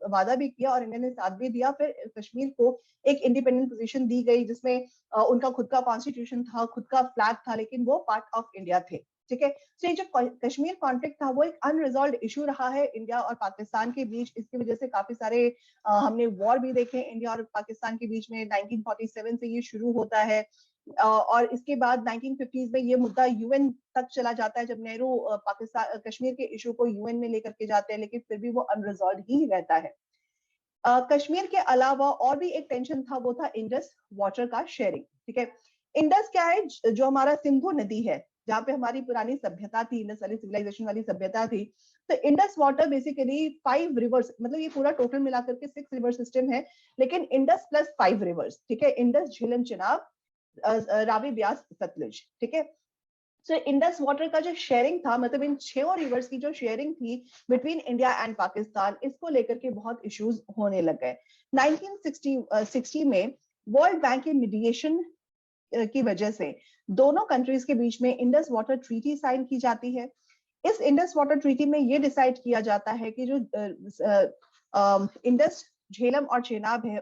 वादा भी किया, और इंडिया ने साथ भी दिया। फिर कश्मीर को एक इंडिपेंडेंट पोजीशन दी गई, जिसमें उनका खुद का कॉन्स्टिट्यूशन था, खुद का फ्लैग था, लेकिन वो पार्ट ऑफ इंडिया थे, ठीक है। तो ये जो कश्मीर कॉन्फ्लिक्ट था वो एक अनरिजॉल्व इशू रहा है इंडिया और पाकिस्तान के बीच। इसकी वजह से काफी सारे हमने वॉर भी देखे इंडिया और पाकिस्तान के बीच में। 1947 से ये शुरू होता है, और इसके बाद 1950s में ये मुद्दा यूएन तक चला जाता है, जब नेहरू पाकिस्तान कश्मीर के इशू को यूएन में लेकर के जाते हैं, लेकिन फिर भी वो अनरिजॉल्व ही रहता है। कश्मीर के अलावा और भी एक टेंशन था, वो था इंडस वाटर का शेयरिंग, ठीक है। इंडस क्या है? जो हमारा सिंधु नदी है, जहाँ पे हमारी पुरानी सभ्यता थी, इंडस वाली सिविलाइजेशन वाली सभ्यता थी। तो इंडस वाटर बेसिकली 5 रिवर्स, मतलब ये पूरा टोटल मिलाकर के 6 रिवर सिस्टम है, लेकिन इंडस प्लस 5 रिवर्स, ठीक है। इंडस, झेलम, चिनाब, रावी, ब्यास, सतलुज, ठीक है। सो इंडस वाटर का जो शेयरिंग था, मतलब इन 6 रिवर्स की जो शेयरिंग थी बिटवीन इंडिया एंड पाकिस्तान, इसको लेकर के बहुत इश्यूज होने लग गए। 1960 में वर्ल्ड बैंक के मीडिएशन की वजह से दोनों कंट्रीज के बीच में इंडस वाटर ट्रीटी साइन की जाती है। इस इंडस वाटर ट्रीटी में ये डिसाइड किया जाता है कि जो इंडस, झेलम और चेनाब है,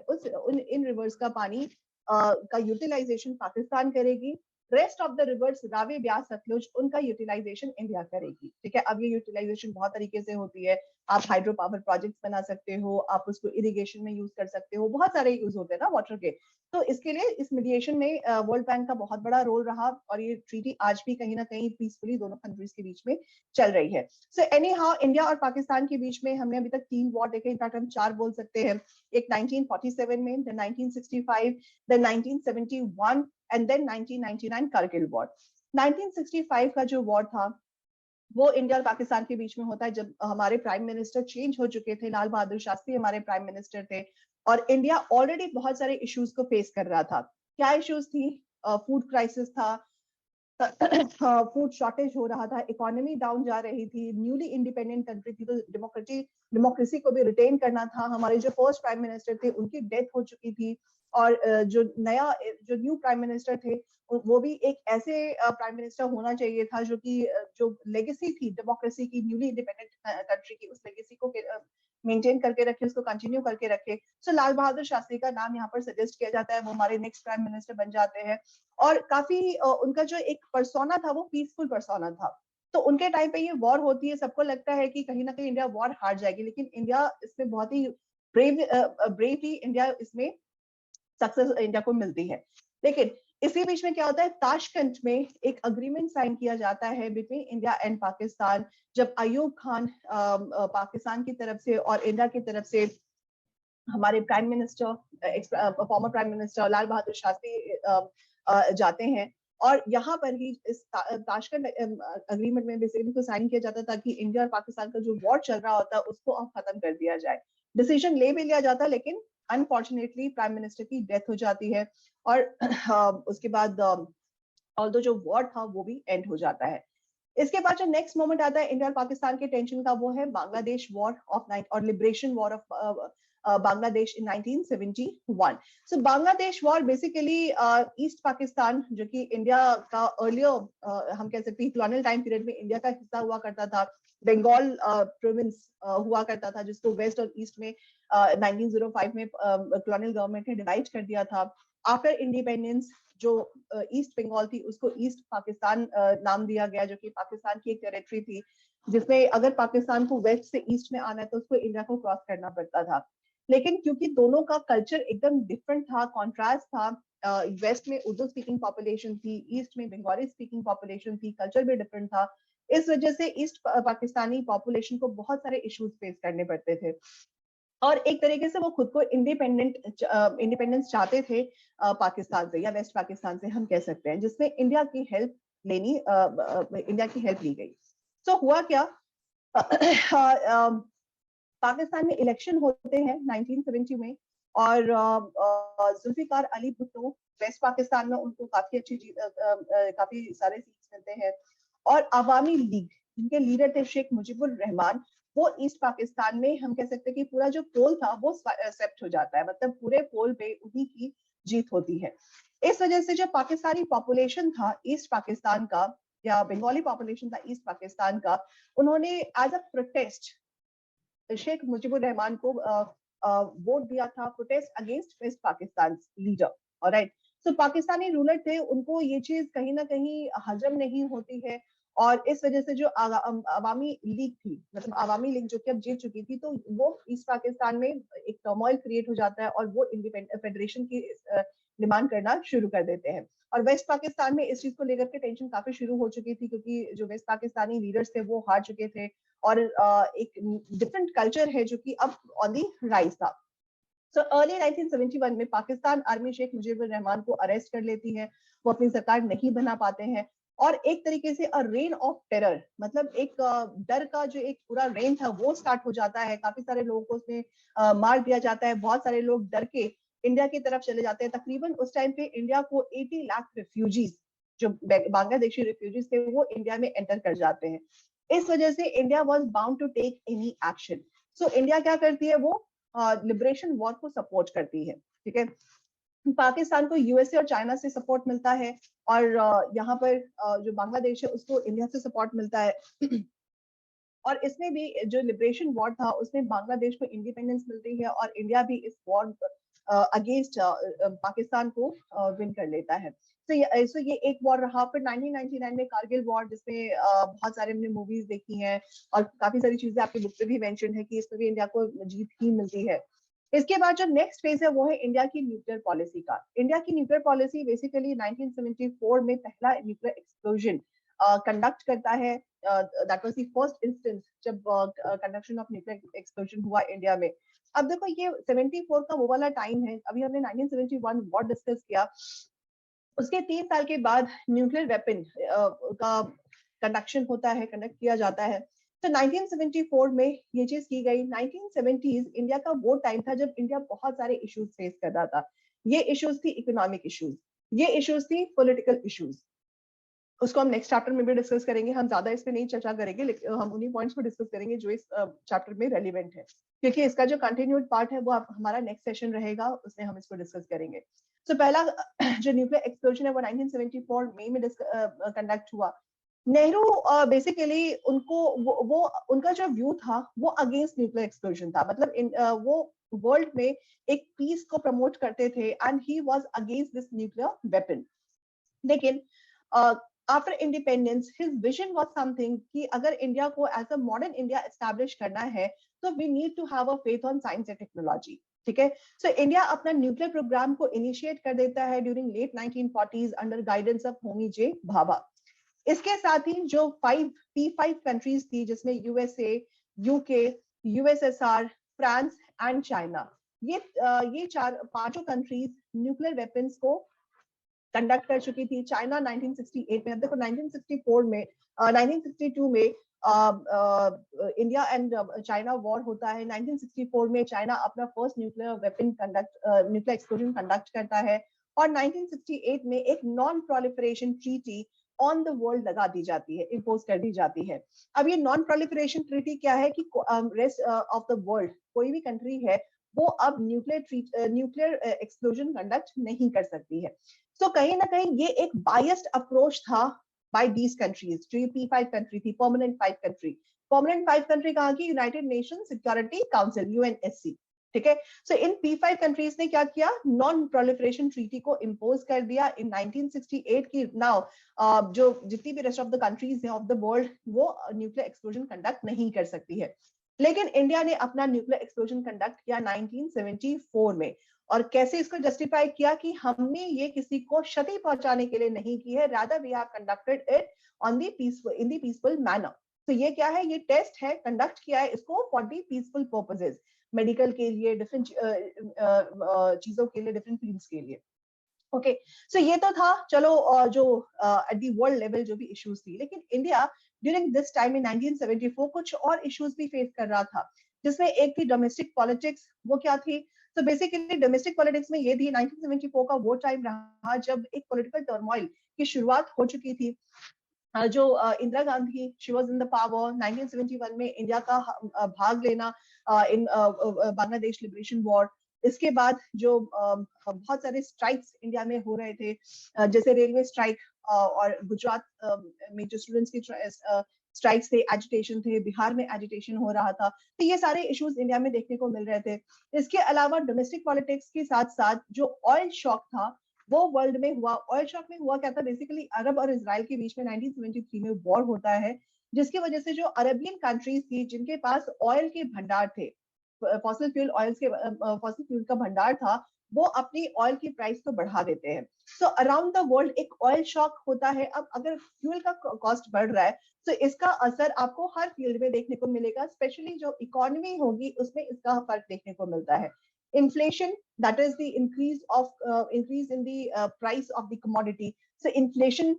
इन रिवर्स का पानी का यूटिलाइजेशन पाकिस्तान करेगी। Rest of the rivers, Ravi, Beas, Sutlej, उनका यूटिलाइजेशन इंडिया करेगी, ठीक है। अब ये यूटिलाइजेशन बहुत तरीके से होती है। आप हाइड्रो पावर प्रोजेक्ट्स बना सकते हो, आप उसको इरिगेशन में यूज कर सकते हो, बहुत सारे यूज होते हैं ना वाटर के। तो इसके लिए इस मीडिएशन में वर्ल्ड बैंक का बहुत बड़ा रोल रहा, और ये ट्रीटी आज भी कहीं ना कहीं पीसफुली दोनों कंट्रीज के बीच में चल रही है। सो एनी हाउ, इंडिया और पाकिस्तान के बीच में हमने अभी तक 3 वॉर देखे, इनफैक्ट हम 4 बोल सकते हैं। एक 1947 में, then 1965, then 1971, and then 1999 Kargil war. 1965 का जो वॉर था वो इंडिया और पाकिस्तान के बीच में होता है, जब हमारे प्राइम मिनिस्टर चेंज हो चुके थे। लाल बहादुर शास्त्री हमारे प्राइम मिनिस्टर थे, और इंडिया ऑलरेडी बहुत सारे इश्यूज को फेस कर रहा था। क्या इश्यूज थी? फूड क्राइसिस था, फूड शॉर्टेज हो रहा था, इकोनॉमी डाउन जा रही थी, न्यूली इंडिपेंडेंट कंट्री थी, तो डेमोक्रेसी को भी रिटेन करना था। हमारे जो फर्स्ट प्राइम मिनिस्टर थे उनकी डेथ हो चुकी थी, और जो न्यू प्राइम मिनिस्टर थे, वो भी एक ऐसे प्राइम मिनिस्टर होना चाहिए था जो कि जो लेगेसी थी डेमोक्रेसी की, न्यूली इंडिपेंडेंट कंट्री की, उस लेगेसी को मेंटेन करके रखे, उसको कंटिन्यू करके रखे। सो लाल बहादुर शास्त्री का नाम यहाँ पर सजेस्ट किया जाता है, वो हमारे नेक्स्ट प्राइम मिनिस्टर बन जाते हैं। और काफी उनका जो एक पर्सोना था वो पीसफुल पर्सोना था। तो उनके टाइम पे ये वॉर होती है, सबको लगता है कि कहीं ना कहीं इंडिया वॉर हार जाएगी, लेकिन इंडिया इसमें बहुत ही ब्रेवली इंडिया इसमें सक्सेस इंडिया को मिलती है। लेकिन इसी बीच में क्या होता है, ताशकंद में एक अग्रीमेंट साइन किया जाता है बिटवीन इंडिया एंड पाकिस्तान, जब अयूब खान पाकिस्तान की तरफ से और इंडिया की तरफ से हमारे prime minister, former prime minister Lal Bahadur Shastri जाते हैं। और यहाँ पर ही इस ताशकंद अग्रीमेंट में बेसिकली को साइन किया जाता था कि इंडिया और पाकिस्तान का जो वॉर चल रहा होता है उसको अब खत्म कर दिया जाए। डिसीजन ले भी लिया जाता, लेकिन अनफॉर्चुनेटली प्राइम मिनिस्टर की डेथ हो जाती है, और उसके बाद ऑल्दो जो वॉर था वो भी एंड हो जाता है। इसके बाद जो नेक्स्ट मोमेंट आता है इंडिया और पाकिस्तान के टेंशन का, वो है बांग्लादेश वॉर ऑफ नाइट और liberation war of Bangladesh in 1971. So Bangladesh war basically East Pakistan, जो कि इंडिया का अर्लियर हम कह सकते हैं colonial time period में इंडिया का हिस्सा हुआ करता था, बंगाल प्रोविंस हुआ करता था, जिसको वेस्ट और ईस्ट में 1905 में colonial गवर्नमेंट ने डिवाइड कर दिया था. आफ्टर इंडिपेंडेंस जो ईस्ट बंगाल थी उसको ईस्ट पाकिस्तान नाम दिया गया, जो कि पाकिस्तान की एक टेरिटरी थी, जिसमें अगर पाकिस्तान को वेस्ट से ईस्ट में आना है तो उसको इंडिया को क्रॉस करना पड़ता था. लेकिन क्योंकि दोनों का कल्चर एकदम डिफरेंट था, कॉन्ट्रास्ट था, वेस्ट में उर्दू स्पीकिंग पॉपुलेशन थी, ईस्ट में बंगाली स्पीकिंग पॉपुलेशन थी, कल्चर भी डिफरेंट था, इस वजह से ईस्ट पाकिस्तानी पॉपुलेशन को बहुत सारे इश्यूज फेस करने पड़ते थे. और एक तरीके से वो खुद को इंडिपेंडेंस चाहते थे पाकिस्तान से या वेस्ट पाकिस्तान से हम कह सकते हैं, जिसमें इंडिया की हेल्प ली गई. तो हुआ क्या, पाकिस्तान में इलेक्शन होते हैं 1970 में, और जुल्फिकार अली भुट्टो वेस्ट पाकिस्तान में उनको काफी सारे सीट्स मिलते हैं, और अवामी लीग जिनके लीडर थे शेख मुजीबुर रहमान, वो ईस्ट पाकिस्तान में हम कह सकते हैं कि पूरा जो पोल था वो एक्सेप्ट हो जाता है, मतलब पूरे पोल पे उन्हीं की जीत होती है. इस वजह से जो पाकिस्तानी पॉपुलेशन था ईस्ट पाकिस्तान का, या बंगाली पॉपुलेशन था ईस्ट पाकिस्तान का, उन्होंने as a protest Sheikh Mujibur Rahman को वोट दिया था, protest against west Pakistan leader. Alright, so Pakistani ruler थे, उनको ये चीज कहीं ना कहीं हजम नहीं होती है, और इस वजह से जो अवामी लीग थी, मतलब अवामी लीग जो कि अब जीत चुकी थी, तो वो ईस्ट पाकिस्तान में एक टर्मोइल क्रिएट हो जाता है और वो इंडिपेंडेंट फेडरेशन की डिमांड करना शुरू कर देते हैं. और वेस्ट पाकिस्तान में इस चीज को लेकर के टेंशन काफी शुरू हो चुकी थी, क्योंकि जो वेस्ट पाकिस्तानी लीडर्स थे वो हार चुके थे, और एक डिफरेंट कल्चर है जो कि अब ऑन दी राइज था. सो अर्ली 1971 में पाकिस्तान आर्मी शेख मुजीबुर रहमान को अरेस्ट कर लेती है, वो अपनी सरकार नहीं बना पाते हैं, और एक तरीके से अ रेन ऑफ टेरर, मतलब एक डर का जो एक पूरा रेन था वो स्टार्ट हो जाता है. काफी सारे लोगों को उसमें मार दिया जाता है, बहुत सारे लोग डर के इंडिया की तरफ चले जाते हैं. तकरीबन उस टाइम पे इंडिया को 80 लाख रिफ्यूजीज, जो बांग्लादेशी रिफ्यूजीज थे, वो इंडिया में एंटर कर जाते हैं. इस वजह से India was bound to take any action. So India क्या करती है, वो लिबरेशन वॉर को सपोर्ट करती है. ठीक है, पाकिस्तान को यूएसए और चाइना से सपोर्ट मिलता है, और यहाँ पर जो बांग्लादेश है उसको इंडिया से सपोर्ट मिलता है. और इसमें भी जो लिबरेशन वॉर था उसमें बांग्लादेश को इंडिपेंडेंस मिलती है, और इंडिया भी इस वॉर अगेंस्ट पाकिस्तान को विन कर लेता है. तो ये एक वॉर रहा. फिर 1999 में कारगिल वॉर, जिसमें बहुत सारे हमने मूवीज देखी हैं, और काफी सारी चीजें आपकी बुक में भी मेंशन है कि इसमें भी इंडिया को जीत ही मिलती है. इसके बाद जो नेक्स्ट फेज है वो है इंडिया की न्यूक्लियर पॉलिसी का. इंडिया की न्यूक्लियर पॉलिसी बेसिकली 1974 में पहला न्यूक्लियर एक्सप्लोजन कंडक्ट करता है. That was the first instance जब कंडक्शन ऑफ न्यूक्लियर एक्सप्लोजन हुआ इंडिया में. अब देखो ये 74 का वो वाला टाइम है, अभी हमने 1971 वॉर डिस्कस किया, उसके 3 साल के बाद न्यूक्लियर वेपन का कंडक्ट किया जाता है. तो 1974 में ये चीज की गई. 1970s इंडिया का वो टाइम था जब इंडिया बहुत सारे इश्यूज फेस कर रहा था. ये इश्यूज थी इकोनॉमिक इश्यूज, ये इश्यूज थी पॉलिटिकल इश्यूज. उसको हम नेक्स्ट चैप्टर में भी डिस्कस करेंगे, हम ज्यादा इस पे नहीं चर्चा करेंगे, लेकिन हम उन्हीं पॉइंट्स को डिस्कस करेंगे जो इस चैप्टर में रेलिवेंट है, क्योंकि इसका जो कंटिन्यूड पार्ट है वो हमारा नेक्स्ट सेशन रहेगा, उसमें हम इसको डिस्कस करेंगे. तो पहला जो न्यूक्लियर एक्सप्लोजन है वो 1974 मई में कंडक्ट हुआ. नेहरू बेसिकली वो उनका जो व्यू था वो अगेंस्ट न्यूक्लियर एक्सप्लोजन था, मतलब वो वर्ल्ड में एक पीस को प्रमोट करते थे, and he was against this nuclear weapon. लेकिन after independence his vision was something कि अगर इंडिया को as a modern India establish करना है तो we need to have a faith on science and technology. ठीक है, सो इंडिया अपना न्यूक्लियर प्रोग्राम को इनिशिएट कर देता है during late 1940s under guidance of Homi J Bhabha. इसके साथ ही जो P5 कंट्रीज थी, जिसमें USA, UK, USSR, France and China, ये पांचों कंट्रीज न्यूक्लियर वेपन्स को कंडक्ट कर चुकी थी. चाइना 1968 में, अब देखो 1964 में 1962 में इंडिया एंड चाइना वॉर होता है. 1964 में चाइना अपना फर्स्ट न्यूक्लियर एक्सप्लोजन कंडक्ट करता है, और 1968 में एक non proliferation treaty on the world लगा दी जाती है, इम्पोज कर दी जाती है. अब ये नॉन प्रोलिफरेशन ट्रीटी क्या है कि रेस्ट ऑफ द वर्ल्ड कोई भी कंट्री है वो अब न्यूक्लियर एक्सप्लोजन कंडक्ट नहीं कर सकती है। सो कहीं ना कहीं ये एक बायस्ड अप्रोच था बाय दीज कंट्रीज, जो ये P5 कंट्री थी, परमानेंट 5 कंट्री कहाँ की, United nation security council, UNSC, ठीक है। सो इन P5 कंट्रीज ने क्या किया, नॉन प्रोलिफरेशन ट्रीटी को इम्पोज कर दिया इन 1968 की। नाउ जो जितनी भी रेस्ट ऑफ द कंट्रीज हैं ऑफ द वर्ल्ड, वो न्यूक्लियर एक्सप्लोजन कंडक्ट नहीं कर सकती है। लेकिन इंडिया ने अपना न्यूक्लियर एक्सप्लोजन कंडक्ट किया 1974 में। और कैसे इसको जस्टिफाई किया कि हमने ये किसी को क्षति पहुंचाने के लिए नहीं की है, rather we have conducted it on the peaceful, in the peaceful manner. तो ये क्या है, ये टेस्ट है, कंडक्ट किया है इसको for the peaceful purposes, medical के लिए, डिफरेंट चीजों के लिए, डिफरेंट फील्ड्स के लिए। ओके, सो ये तो था, चलो जो एट दी वर्ल्ड लेवल जो भी इश्यूज थी। लेकिन India during this time in 1974 कुछ और इश्यूज भी फेस कर रहा था, जिसमें एक थी डोमेस्टिक पॉलिटिक्स। वो क्या थी, तो बेसिकली डोमेस्टिक पॉलिटिक्स में ये थी, 1974 का वो टाइम रहा जब एक पॉलिटिकल टर्मोइल की शुरुआत हो चुकी थी। जो Indira Gandhi, she was in the power 1971 में, इंडिया का भाग लेना इन बांग्लादेश लिबरेशन वॉर। इसके बाद जो बहुत सारे स्ट्राइक्स इंडिया में हो रहे थे, जैसे रेलवे स्ट्राइक, और गुजरात में जो स्टूडेंट्स की स्ट्राइक्स थे, एजिटेशन थे, बिहार में एजिटेशन हो रहा था। तो ये सारे इश्यूज इंडिया में देखने को मिल रहे थे। इसके अलावा डोमेस्टिक पॉलिटिक्स के साथ साथ जो ऑयल शॉक था वो वर्ल्ड में हुआ। ऑयल शॉक में हुआ क्या था, बेसिकली अरब और इजराइल के बीच में 1973 में वॉर होता है, जिसकी वजह से जो अरबियन कंट्रीज थी जिनके पास ऑयल के भंडार थे, फॉसिल फ्यूल का भंडार था, वो अपनी ऑयल की प्राइस को बढ़ा देते हैं। सो अराउंड द वर्ल्ड एक ऑयल शॉक होता है। अब अगर फ्यूल का कॉस्ट बढ़ रहा है तो इसका असर आपको हर फील्ड में देखने को मिलेगा, स्पेशली जो इकोनॉमी होगी उसमें इसका फर्क देखने को मिलता है। Inflation, that is the increase in the price of the commodity. So inflation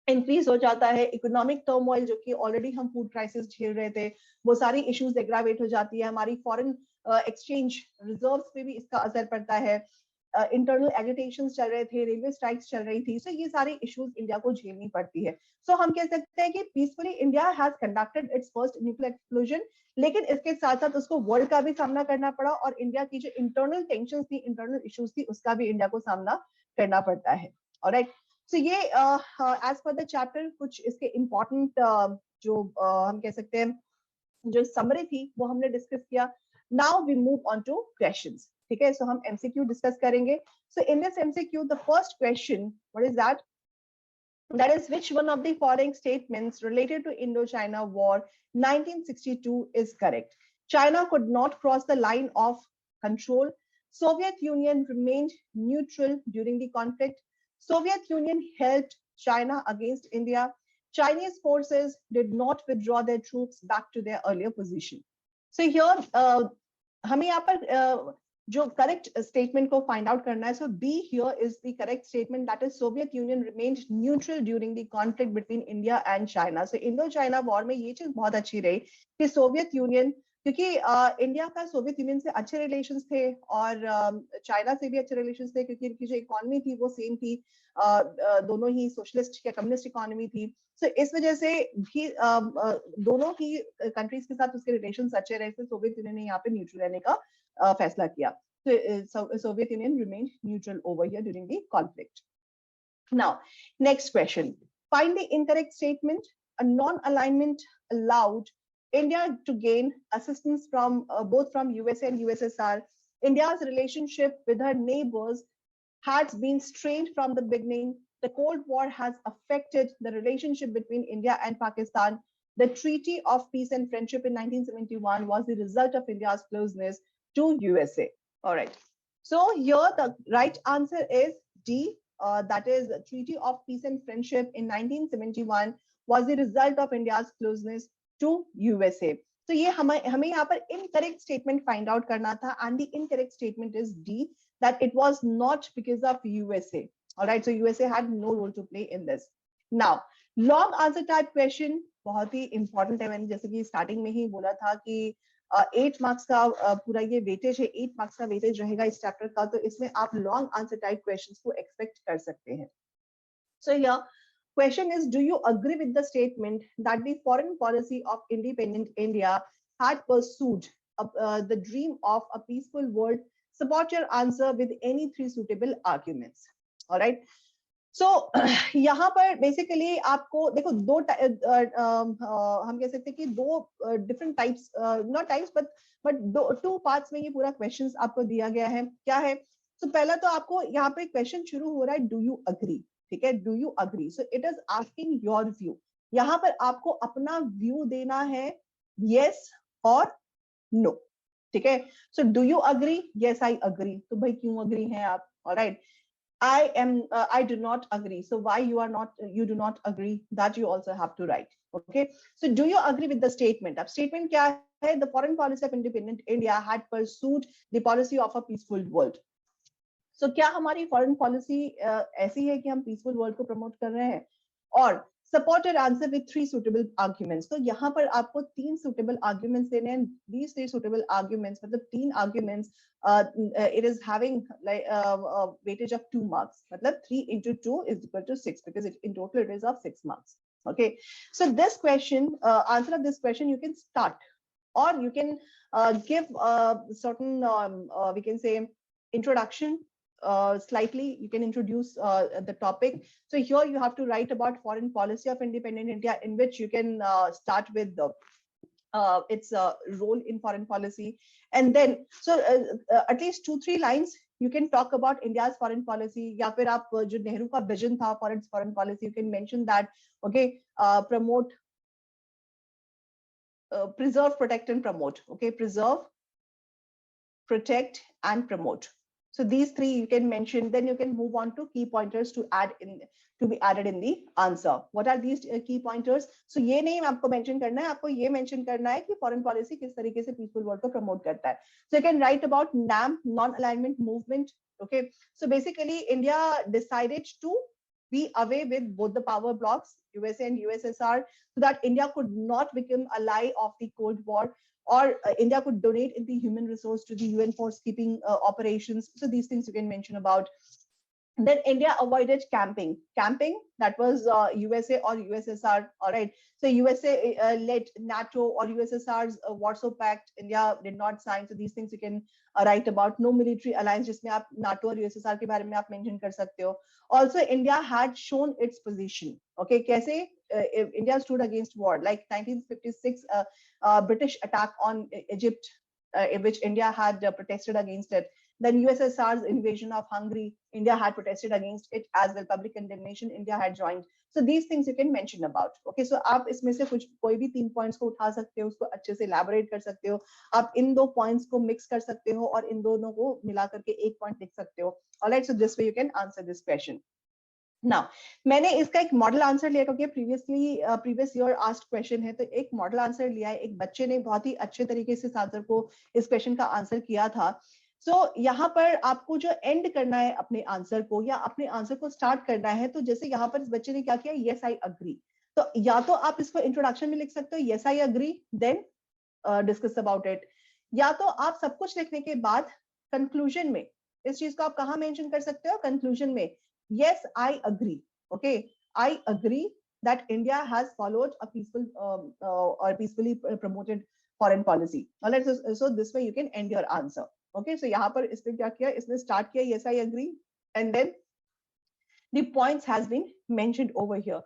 increase हो जाता है, इकोनॉमिक टर्मोइल जो कि ऑलरेडी हम फूड क्राइसिस झेल रहे थे, वो सारी इश्यूज एग्रावेट हो जाती है। हमारी फॉरेन एक्सचेंज रिजर्व्स पे भी इसका असर पड़ता है। इंटरनल एजिटेशन चल रहे थे, रेलवे स्ट्राइक्स चल रही थी। सो ये सारी इश्यूज इंडिया को झेलनी पड़ती है। सो हम कह सकते हैं कि peacefully India has conducted it's first nuclear explosion, लेकिन इसके साथ साथ उसको वर्ल्ड का भी सामना करना पड़ा, और इंडिया की जो इंटरनल टेंशन थी, इंटरनल इश्यूज थी, उसका भी इंडिया को सामना करना पड़ता है। ऑलराइट, सो ये एज पर द चैप्टर कुछ इसके इम्पोर्टेंट जो हम कह सकते हैं जो समरी थी वो हमने डिस्कस किया। Now we move on to questions, ठीक है। सो हम एमसीक्यू डिस्कस करेंगे। So in this MCQ the first question, what is that? That is, which one of the following statements related to Indo-China War 1962 is correct? China could not cross the line of control. Soviet Union remained neutral during the conflict. Soviet Union helped China against India. Chinese forces did not withdraw their troops back to their earlier position. So here, हमें यहाँ पर जो करेक्ट स्टेटमेंट को फाइंड आउट करना है। So B here is the correct statement, that is Soviet Union remained neutral during the conflict between India and China. So Indo China war में ये चीज बहुत अच्छी रही कि सोवियत यूनियन, क्योंकि इंडिया का सोवियत यूनियन से अच्छे रिलेशंस थे और चाइना से भी अच्छे रिलेशंस थे, क्योंकि इनकी जो इकोनॉमी थी वो सेम थी, दोनों ही सोशलिस्ट या कम्युनिस्ट इकोनॉमी थी। सो इस वजह से भी दोनों ही कंट्रीज के साथ उसके रिलेशंस अच्छे रहे, तो सोवियत यूनियन ने यहाँ पे न्यूट्रल रहने का फैसला किया। So Soviet Union remained neutral over here during the conflict. Now, next question. Find the incorrect statement. A non-alignment allowed India to gain assistance from both from USA and USSR. India's relationship with her neighbors has been strained from the beginning. The Cold War has affected the relationship between India and Pakistan. The Treaty of Peace and Friendship in 1971 was the result of India's closeness to USA. All right. So here the right answer is D. That is, the Treaty of Peace and Friendship in 1971 was the result of India's closeness to USA. So ये हमें यहाँ पर incorrect statement find out करना था, and the incorrect statement is D, that it was not because of USA. All right. So USA had no role to play in this. Now, long answer type question बहुत ही important है। मैंने जैसे कि starting में ही बोला था कि 8 मार्क्स का पूरा ये वेटेज है, 8 मार्क्स का वेटेज रहेगा इस चैप्टर का, तो इसमें आप लॉन्ग आंसर टाइप क्वेश्चंस को एक्सपेक्ट कर सकते हैं। So here question is, do you agree with the statement that the foreign policy of independent India had pursued the dream of a peaceful world? Support your answer with any 3 suitable arguments. All right. So यहाँ पर बेसिकली आपको देखो दो हम कह सकते हैं कि दो different types, not types but दो 2 पार्ट्स में ये पूरा क्वेश्चंस आपको दिया गया है. क्या है? तो पहला तो आपको यहाँ पे क्वेश्चन शुरू हो रहा है, डू यू अग्री. ठीक है, do you agree. So it is asking your view. यहाँ पर आपको अपना व्यू देना है, यस और नो. ठीक है, so do you agree? Yes I agree. तो भाई क्यों अग्री हैं आप? Alright. I do not agree. So why you do not agree, that you also have to write. Okay. So do you agree with the statement? Ab statement kya hai? The foreign policy of independent India had pursued the policy of a peaceful world. So kya hamari foreign policy ऐसी है कि हम peaceful world को promote कर रहे हैं? और support your answer with 3 suitable arguments. तो यहाँ पर आपको 3 suitable arguments देने हैं. These 3 suitable arguments, मतलब 3 arguments, it is having like weightage of 2 marks. मतलब 3 into 2 is equal to 6 because in total it is of 6 marks. Okay. So this question, answer of this question, you can start or you can give certain, we can say introduction. Slightly you can introduce the topic. So here you have to write about foreign policy of independent India, in which you can start with the its role in foreign policy, and then so at least 2-3 lines you can talk about India's foreign policy. या फिर आप जो नेहरू का vision था for its foreign policy, you can mention that. Okay. Promote, preserve, protect and promote. Okay, preserve, protect and promote. So these 3 you can mention. Then you can move on to key pointers to be added in the answer. What are these key pointers? So ये नहीं आपको mention करना है, आपको ये mention करना है कि foreign policy किस तरीके से peaceful world को promote करता है. So you can write about NAM, non-alignment movement. Okay. So basically India decided to be away with both the power blocks, USA and USSR, so that India could not become ally of the Cold War, or India could donate in the human resource to the UN force-keeping operations. So these things you can mention about. Then India avoided camping. Camping, that was USA or USSR. All right. So USA led NATO or USSR's Warsaw Pact. India did not sign. So these things you can write about. No military alliance, जिसमें आप NATO और USSR के बारे में आप mention कर सकते हो. Also, India had shown its position. Okay, कैसे India stood against war, like 1956 British attack on Egypt, in which India had protested against it. Then USSR's invasion of Hungary, India had protested against it as well. Public condemnation, India had joined. So these things you can mention about. Okay, so आप इसमें से कुछ कोई भी 3 points को उठा सकते हो, उसको अच्छे से elaborate कर सकते हो. आप इन 2 points को mix कर सकते हो और इन दोनों को मिला करके एक point लिख सकते हो. Alright, so this way you can answer this question. Now, मैंने इसका एक मॉडल आंसर लिया क्योंकि प्रीवियस ईयर आस्क्ड क्वेश्चन है, तो एक मॉडल आंसर लिया है. एक बच्चे ने बहुत ही अच्छे तरीके से इस आंसर को, इस क्वेश्चन का आंसर किया था. सो यहाँ पर आपको जो एंड करना है अपने आंसर को, या अपने आंसर को स्टार्ट करना है, तो जैसे यहाँ पर इस बच्चे ने क्या किया, यस आई अग्री. तो या तो आप इसको इंट्रोडक्शन में लिख सकते हो, yes I agree, then discuss about it. या तो आप सब कुछ लिखने के बाद कंक्लूजन में इस चीज को आप कहाँ मेंशन कर सकते हो, कंक्लूजन में, yes I agree. Okay, I agree that India has followed a peaceful or peacefully promoted foreign policy. All right, so this way you can end your answer. Okay, so यहाँ पर इसने क्या किया, इसने start किया yes I agree, and then the points has been mentioned over here.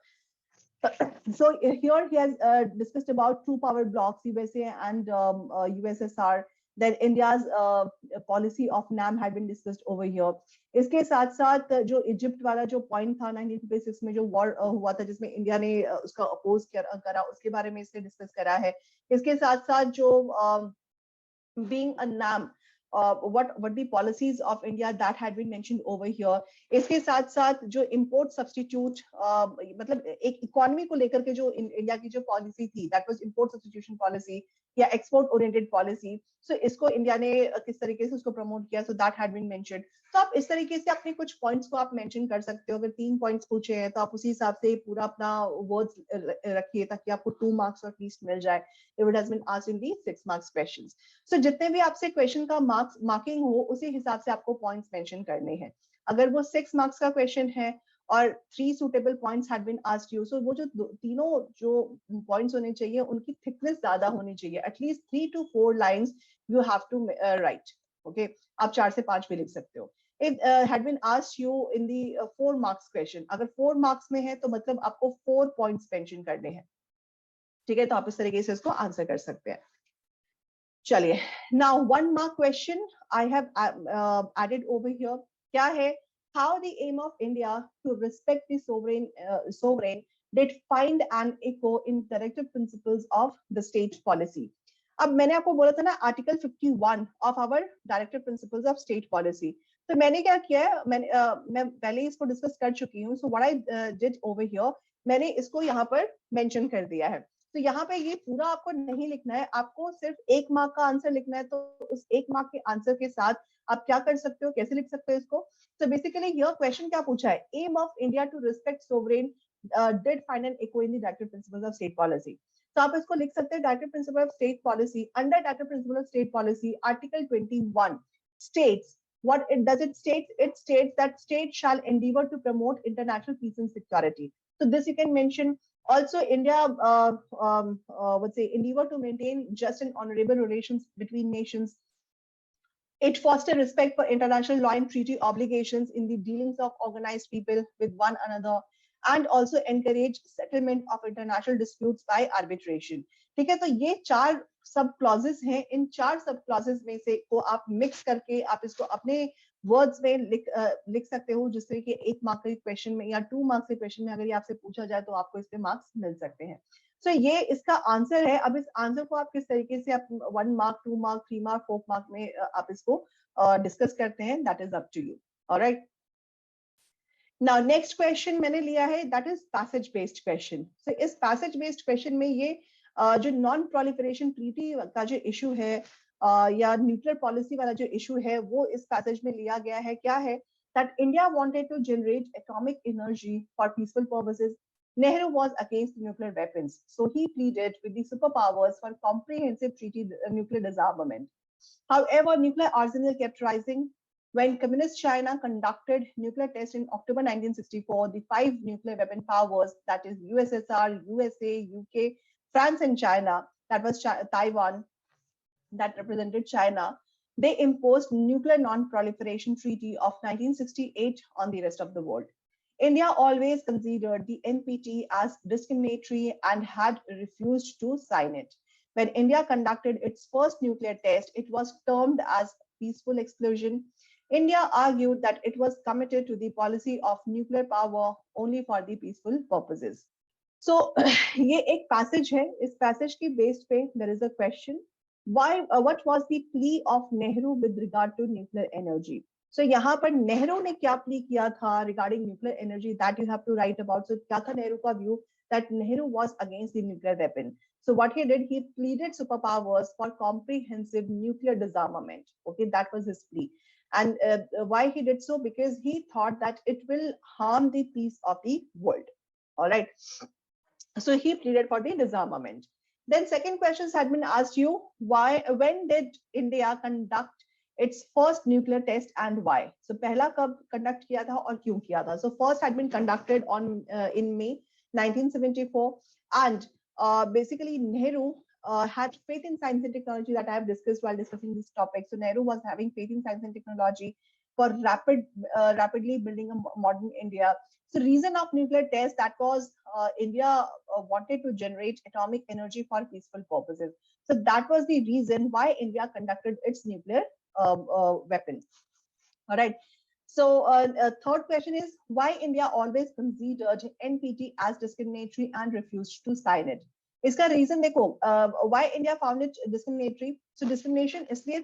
So here he has discussed about 2 power blocks, USA and USSR. Then India's policy of NAM had been discussed over here. इसके साथ साथ जो इजिप्ट वाला जो पॉइंट था 1956 में जो वॉर हुआ था जिसमें इंडिया ने उसका अपोज करा, उसके बारे में इसने डिस्कस करा है. इसके साथ साथ जो being a NAM, what the policies of India that had been mentioned over here. इसके साथ साथ जो import substitute, मतलब एक इकोनॉमी को लेकर के जो इंडिया की जो पॉलिसी थी, that was import substitution policy या export oriented policy. So इसको इंडिया ने किस तरीके से उसको प्रमोट किया, so that had been mentioned. तो आप इस तरीके से अपने कुछ पॉइंट्स को आप मेंशन कर सकते हो. अगर 3 पॉइंट्स पूछे हैं तो आप उसी हिसाब से पूरा अपना वर्ड्स रखिए ताकि आपको 2 मार्क्स एटलीस्ट मिल जाए. If it has been asked in the 6 marks questions. So जितने भी आपसे क्वेश्चन का मार्किंग हो उसी हिसाब से आपको पॉइंट्स मेंशन करने हैं. अगर वो 6 मार्क्स का क्वेश्चन है और 3 suitable points had been asked you. So वो जो तीनों जो points होने चाहिए उनकी thickness ज्यादा होनी चाहिए. At least 3 to 4 lines you have to write. Okay, आप 4 से 5 भी लिख सकते हो. It had been asked you in the 4 marks question. अगर 4 marks में है तो मतलब आपको 4 points mention करने हैं. ठीक है, तो आप इस तरीके से इसको आंसर कर सकते हैं. चलिए, now 1 mark question I have added over here. क्या है? How the aim of India to respect the sovereign did find an echo in directive principles of the state policy. अब मैंने आपको बोला था ना article 51 of our directive principles of state policy. तो मैंने क्या किया है, मैं पहले इसको डिस्कस कर चुकी हूँ. So what I did over here, मैंने इसको यहाँ पर मेंशन कर दिया है. तो यहाँ पे ये पूरा आपको नहीं लिखना है, आपको सिर्फ 1 मार्क का आंसर लिखना है. तो उस 1 मार्क के आंसर के साथ आप क्या कर सकते हो, कैसे लिख सकते हो इसको. तो बेसिकली यह क्वेश्चन क्या पूछा है, aim of India to respect sovereign did find an echo in the directive principles of state policy. तो आप इसको लिख सकते हैं, directive principle of state policy, under directive principle of state policy article 21 states what it does. It states that state shall endeavor to promote international peace and security. So this you can mention. Also, India would say endeavor to maintain just and honorable relations between nations. It fosters respect for international law and treaty obligations in the dealings of organized people with one another, and also encourage settlement of international disputes by arbitration. ठीक है, तो ये 4 सब क्लॉजेस हैं. इन 4 सब क्लॉजेस में से को आप मिक्स करके आप इसको अपने वर्ड्स में लिख सकते हो, जिस तरह के 1 मार्क के क्वेश्चन में या 2 मार्क्स के क्वेश्चन में अगर ये आपसे पूछा जाए तो आपको इसके मार्क्स मिल सकते हैं. सो ये इसका आंसर है. अब इस आंसर को आप किस तरीके से आप 1 मार्क, 2 मार्क, 3 मार्क, 4 मार्क में आप इसको डिस्कस करते हैं, that is up to you. Alright, now next question मैंने लिया है, that is passage based question. So इस पैसेज बेस्ड क्वेश्चन में ये जो नॉन प्रोलिफरेशन ट्रीटी का जो इशू है या न्यूक्लियर पॉलिसी वाला जो इशू है वो इस पैसेज में लिया गया है. क्या है, that India wanted to generate atomic energy for peaceful purposes. Nehru was against nuclear weapons, so he pleaded with the superpowers for comprehensive treaty nuclear disarmament. However, nuclear arsenal kept rising. When Communist China conducted nuclear tests in October 1964, the 5 nuclear weapon powers, that is USSR, USA, UK, France and China, that was Taiwan, that represented China, they imposed nuclear non-proliferation treaty of 1968 on the rest of the world. India always considered the NPT as discriminatory and had refused to sign it. When India conducted its first nuclear test, it was termed as peaceful explosion. India argued that it was committed to the policy of nuclear power only for the peaceful purposes. So ये एक पैसेज है. इस पैसेज की बेस पे there is a question, why what was the plea of Nehru with regard to nuclear energy. So यहाँ पर नेहरू ने क्या प्ली किया था regarding nuclear energy, that you have to write about. So क्या था नेहरू का view, that Nehru was against the nuclear weapon. So what he did, he pleaded superpowers for comprehensive nuclear disarmament. Okay, that was his plea. And why he did so, because he thought that it will harm the peace of the world. All right. So he pleaded for the disarmament. Then second questions had been asked you, when did India conduct its first nuclear test and why. So पहला कब conduct किया था और क्यों किया था. So first had been conducted on in May 1974, and basically Nehru had faith in science and technology, that I have discussed while discussing this topic. So Nehru was having faith in science and technology for rapidly building a modern India. So reason of nuclear test, that was India wanted to generate atomic energy for peaceful purposes. So that was the reason why India conducted its nuclear weapon. All right. So third question is, why India always considered NPT as discriminatory and refused to sign it. इसका रीजन देखो, why India found it discriminatory. So discriminatory इसलिए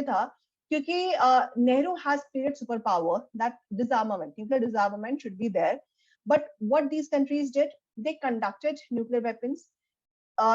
था क्योंकि Nehru has created superpower, that disarmament, nuclear disarmament should be there. But what these countries did, they conducted nuclear weapons,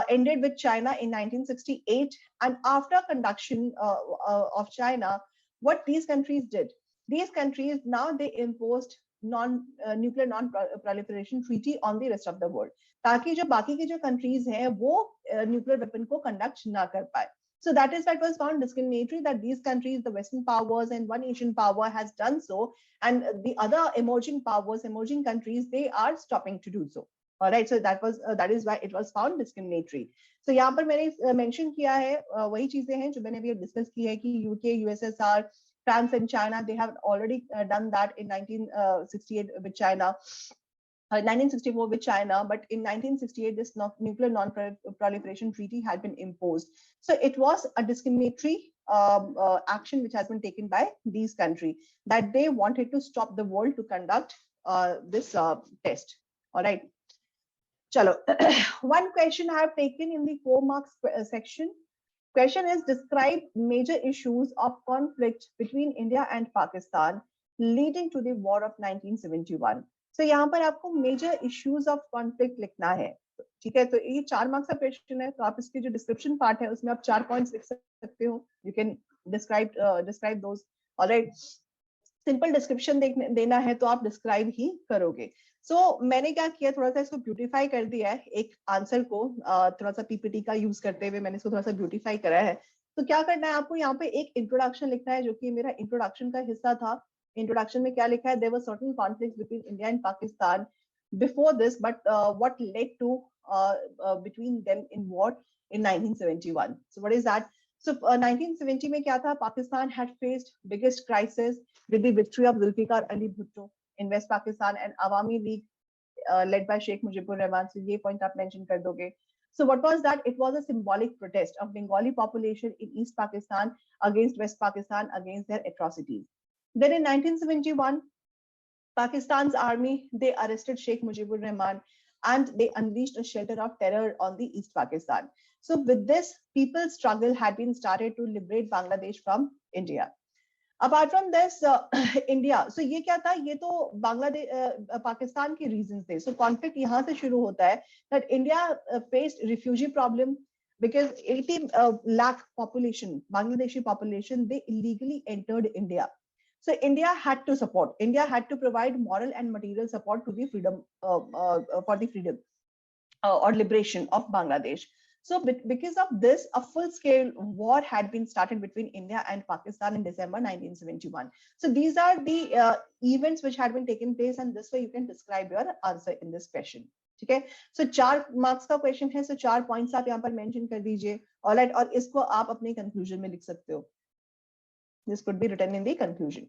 ended with China in 1968, and after conduction of China, what these countries did, these countries now they imposed nuclear non-proliferation treaty on the rest of the world, ताकि जो बाकी के जो countries हैं वो nuclear weapon को conduct ना कर पाए. So that is what was found discriminatory, that these countries, the Western powers and one Asian power has done so, and the other emerging powers, emerging countries, they are stopping to do so. All right, so that is why it was found discriminatory. So यहाँ पर मैंने mention किया है वही चीजें हैं जो मैंने अभी discuss की है कि UK, USSR, France and China, they have already done that in 1968 with China. 1964 with China, but in 1968, this nuclear non-proliferation treaty had been imposed. So it was a discriminatory action which has been taken by these countries, that they wanted to stop the world to conduct this test. All right. Chalo. One question I have taken in the 4 marks section. Question is, describe major issues of conflict between India and Pakistan leading to the war of 1971. So यहाँ पर आपको major issues of conflict लिखना है, ठीक है? तो ये 4 मार्क्स का क्वेश्चन है, तो आप इसकी जो डिस्क्रिप्शन पार्ट है उसमें आप 4 पॉइंट्स लिख सकते हो. You can describe those. All right. Simple description देना है तो आप डिस्क्राइब ही करोगे. सो मैंने क्या किया, थोड़ा सा इसको ब्यूटीफाई कर दिया है, एक आंसर को थोड़ा सा पीपीटी का यूज करते हुए मैंने इसको थोड़ा सा ब्यूटीफाई करा है. तो क्या करना है आपको, यहाँ पे एक इंट्रोडक्शन लिखना है जो कि मेरा इंट्रोडक्शन का हिस्सा था. इंट्रोडक्शन में क्या लिखा है, there were certain conflicts between India and Pakistan before this, but what led to between them in war in 1971. So what is that? So 1970 में क्या था, Pakistan had faced biggest crisis with the victory of Zulfikar Ali Bhutto in West Pakistan and Awami League led by Sheikh Mujibur Rahman. So ये point आप mention कर दोगे. So what was that? It was a symbolic protest of Bengali population in East Pakistan against West Pakistan, against their atrocities. Then in 1971, Pakistan's army, they arrested Sheikh Mujibur Rahman and they unleashed a shelter of terror on the East Pakistan. So with this, people's struggle had been started to liberate Bangladesh from India. Apart from this, India, so ये क्या था, ये तो बांग्लादेश पाकिस्तान के reasons थे. So conflict यहाँ से शुरू होता है that India faced refugee problem because 80 lakh population, Bangladeshi population, they illegally entered India. So India had to support. India had to provide moral and material support to the freedom for the freedom or liberation of Bangladesh. So because of this, a full-scale war had been started between India and Pakistan in December 1971. So these are the events which had been taken place, and this way you can describe your answer in this question. Okay. So 4 marks का question है, so 4 points आप यहाँ पर mention कर दीजिए. All right, और इसको आप अपने conclusion में लिख सकते हो. This could be written in the conclusion.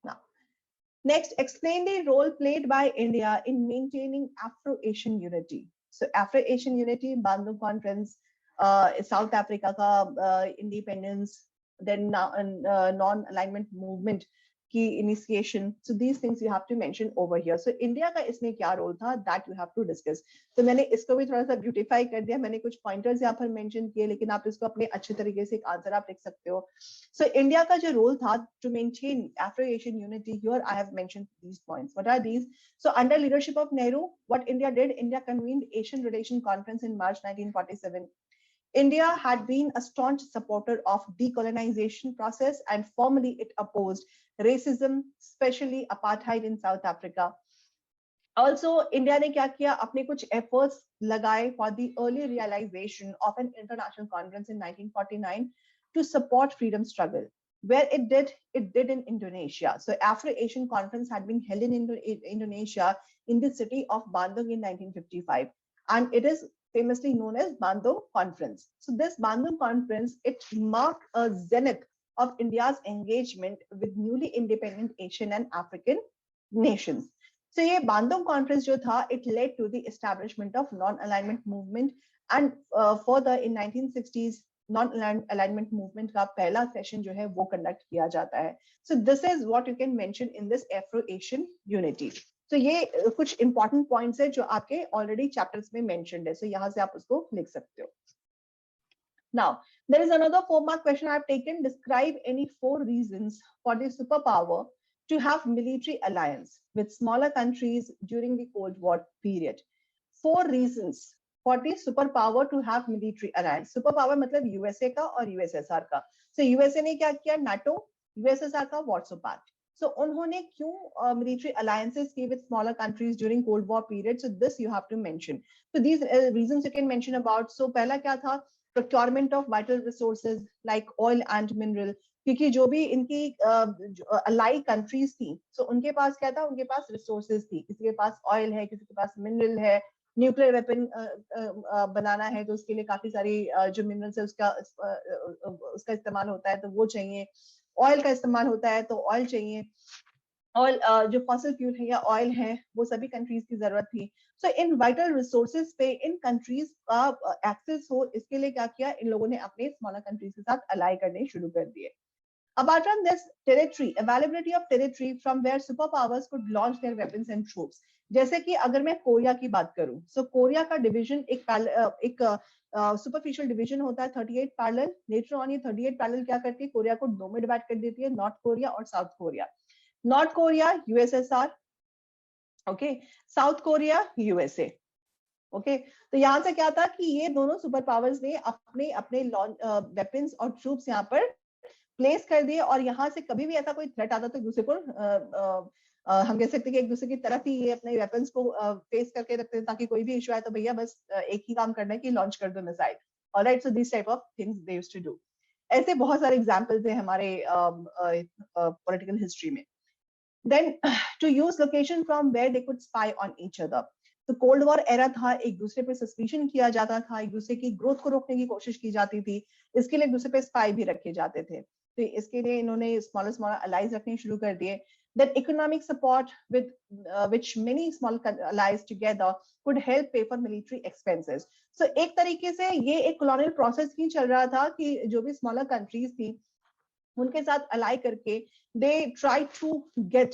Now, next, explain the role played by India in maintaining Afro-Asian unity. So Afro-Asian unity, Bandung Conference, South Africa ka independence, then non-alignment movement की initiation. So these things you have to mention over here. So India का इसमें क्या role था, that you have to discuss. तो मैंने इसको भी थोड़ा सा beautify कर दिया, मैंने कुछ pointers यहाँ पर mention किए, लेकिन आप इसको अपने अच्छे तरीके से एक आंसर आप लिख सकते हो. So India का जो role था to maintain Afro-Asian unity, here I have mentioned these points. What are these? So under leadership of Nehru, what India did, India convened Asian Relation Conference in March 1947. India had been a staunch supporter of decolonization process and formally it opposed racism, especially apartheid in South Africa. Also, India ने क्या किया, अपने कुछ efforts लगाए for the early realization of an international conference in 1949 to support freedom struggle. Where it did in Indonesia. So Afro-Asian Conference had been held in Indonesia in the city of Bandung in 1955. And it is famously known as Bandung Conference. So this Bandung Conference, it marked a zenith of India's engagement with newly independent Asian and African nations. So ये Bandung Conference जो था, it led to the establishment of non-alignment movement, and further in 1960s, non-alignment movement का पहला session जो है वो conduct किया जाता है. So this is what you can mention in this Afro-Asian unity. So ये कुछ important points है जो आपके already chapters में mentioned है. So यहाँ से आप उसको लिख सकते हो. Now, there is another 4-mark question I have taken. Describe any 4 reasons for the superpower to have military alliance with smaller countries during the Cold War period. 4 reasons for the superpower to have military alliance. Superpower मतलब USA का और USSR का. So USA ने क्या किया? NATO, USSR का Warsaw Pact. So उन्होंने क्यों military alliances की with smaller countries during Cold War period? So this you have to mention. So these reasons you can mention about. So पहला क्या था? procurement of vital resources like oil and mineral, क्योंकि जो भी इनकी अलाई कंट्रीज थी, so उनके पास क्या था, उनके पास रिसोर्सेज थी, किसी के पास ऑयल है, किसी के पास मिनरल है, न्यूक्लियर वेपन बनाना है तो उसके लिए काफी सारी जो मिनरल्स है उसका इस्तेमाल होता है तो वो चाहिए, ऑयल का इस्तेमाल होता है तो ऑयल चाहिए, ऑयल जो फॉसिल फ्यूल है या ऑयल है वो सभी कंट्रीज की जरूरत थी। सो इन वाइटल रिसोर्सेज पे इन कंट्रीज का एक्सेस हो, इसके लिए क्या किया, इन लोगों ने अपने स्मॉलर कंट्रीज के साथ अलाई करने शुरू कर दिए। Apart from this, territory, availability of territory from where superpowers could launch their weapons and troops. जैसे कि अगर मैं कोरिया की बात करूं, so कोरिया का डिवीजन एक सुपरफिशियल डिवीजन होता है 38 पैरेलल। लेटर ऑन ये 38 पैरेलल क्या करती है, कोरिया को दो में डिवाइड कर देती है, नॉर्थ कोरिया और south Korea. North Korea USSR, okay, south Korea USA, okay. तो यहाँ से क्या था कि ये दोनों सुपर पावर्स ने अपने अपने वेपन्स और ट्रूप्स यहाँ पर प्लेस कर दिए, और यहाँ से कभी भी ऐसा कोई थ्रेट आता तो एक दूसरे को हम कह सकते हैं कि एक दूसरे की तरफ ही ये अपने वेपन्स को फेस करके रखते हैं, ताकि कोई भी इशू आए तो भैया बस एक ही काम करना है कि लॉन्च कर दो missile. Alright, so this type of things they used to do. ऐसे बहुत सारे एग्जांपल्स हैं हमारे पॉलिटिकल हिस्ट्री में। Then to use location from where they could spy on each other. तो कोल्ड वॉर एरा था, एक दूसरे पे सस्पिशन किया जाता था, एक दूसरे की ग्रोथ को रोकने की कोशिश की जाती थी, इसके लिए एक दूसरे पे स्पाई भी रखे जाते थे। तो इसके लिए इन्होंने स्मॉलर स्मॉलर अलाइज रखने शुरू कर दिए। Then economic support with which many small allies together could help pay for military expenses. So एक तरीके से ये एक colonial process ही चल रहा था कि जो भी smaller countries थी उनके साथ अलाई करके they try to get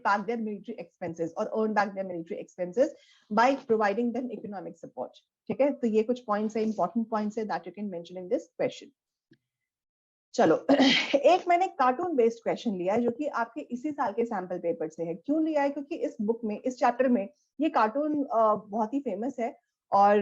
back their military expenses or earn back their military expenses by providing them economic support. ठीक है, तो ये कुछ points है, important points है that you can mention in this question. चलो एक मैंने कार्टून बेस्ड क्वेश्चन लिया है जो कि आपके इसी साल के सैंपल पेपर से है। क्यों लिया है, क्योंकि इस बुक में, इस चैप्टर में ये कार्टून बहुत ही फेमस है, और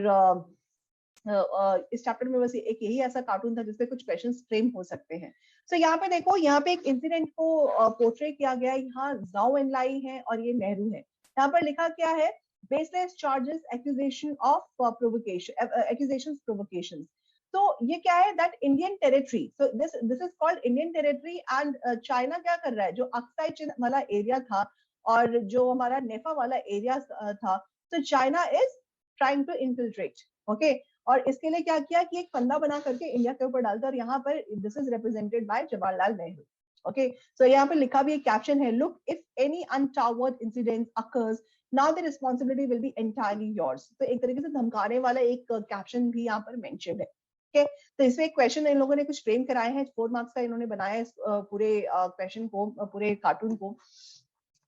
इस चैप्टर में बस एक यही ऐसा कार्टून था जिसपे कुछ क्वेश्चंस फ्रेम हो सकते हैं। सो यहाँ पे देखो, यहाँ पे एक इंसिडेंट को पोर्ट्रे किया गया है। यहाँ जाओ एनलाई है और ये नेहरू है। यहाँ पर लिखा क्या है, baseless charges, accusation of provocations. तो ये क्या है, that Indian territory, so this is called Indian territory, and China क्या कर रहा है, जो अक्साई चिन वाला एरिया था और जो हमारा नेफा वाला एरिया था, तो China is trying to infiltrate, okay. और इसके लिए क्या किया कि एक फंदा बना करके इंडिया के ऊपर डालता, और यहाँ पर this is represented by Jawaharlal Nehru, okay. So यहाँ पर लिखा भी एक कैप्शन है, look if any untoward incident occurs now the responsibility will be entirely yours. तो एक तरीके से धमकाने वाला एक कैप्शन भी यहाँ पर मेंशन है। तो इसमें एक क्वेश्चन इन लोगों ने कुछ फ्रेम कराए हैं, 4 मार्क्स का इन्होंने बनाया इस पूरे क्वेश्चन को, पूरे कार्टून को।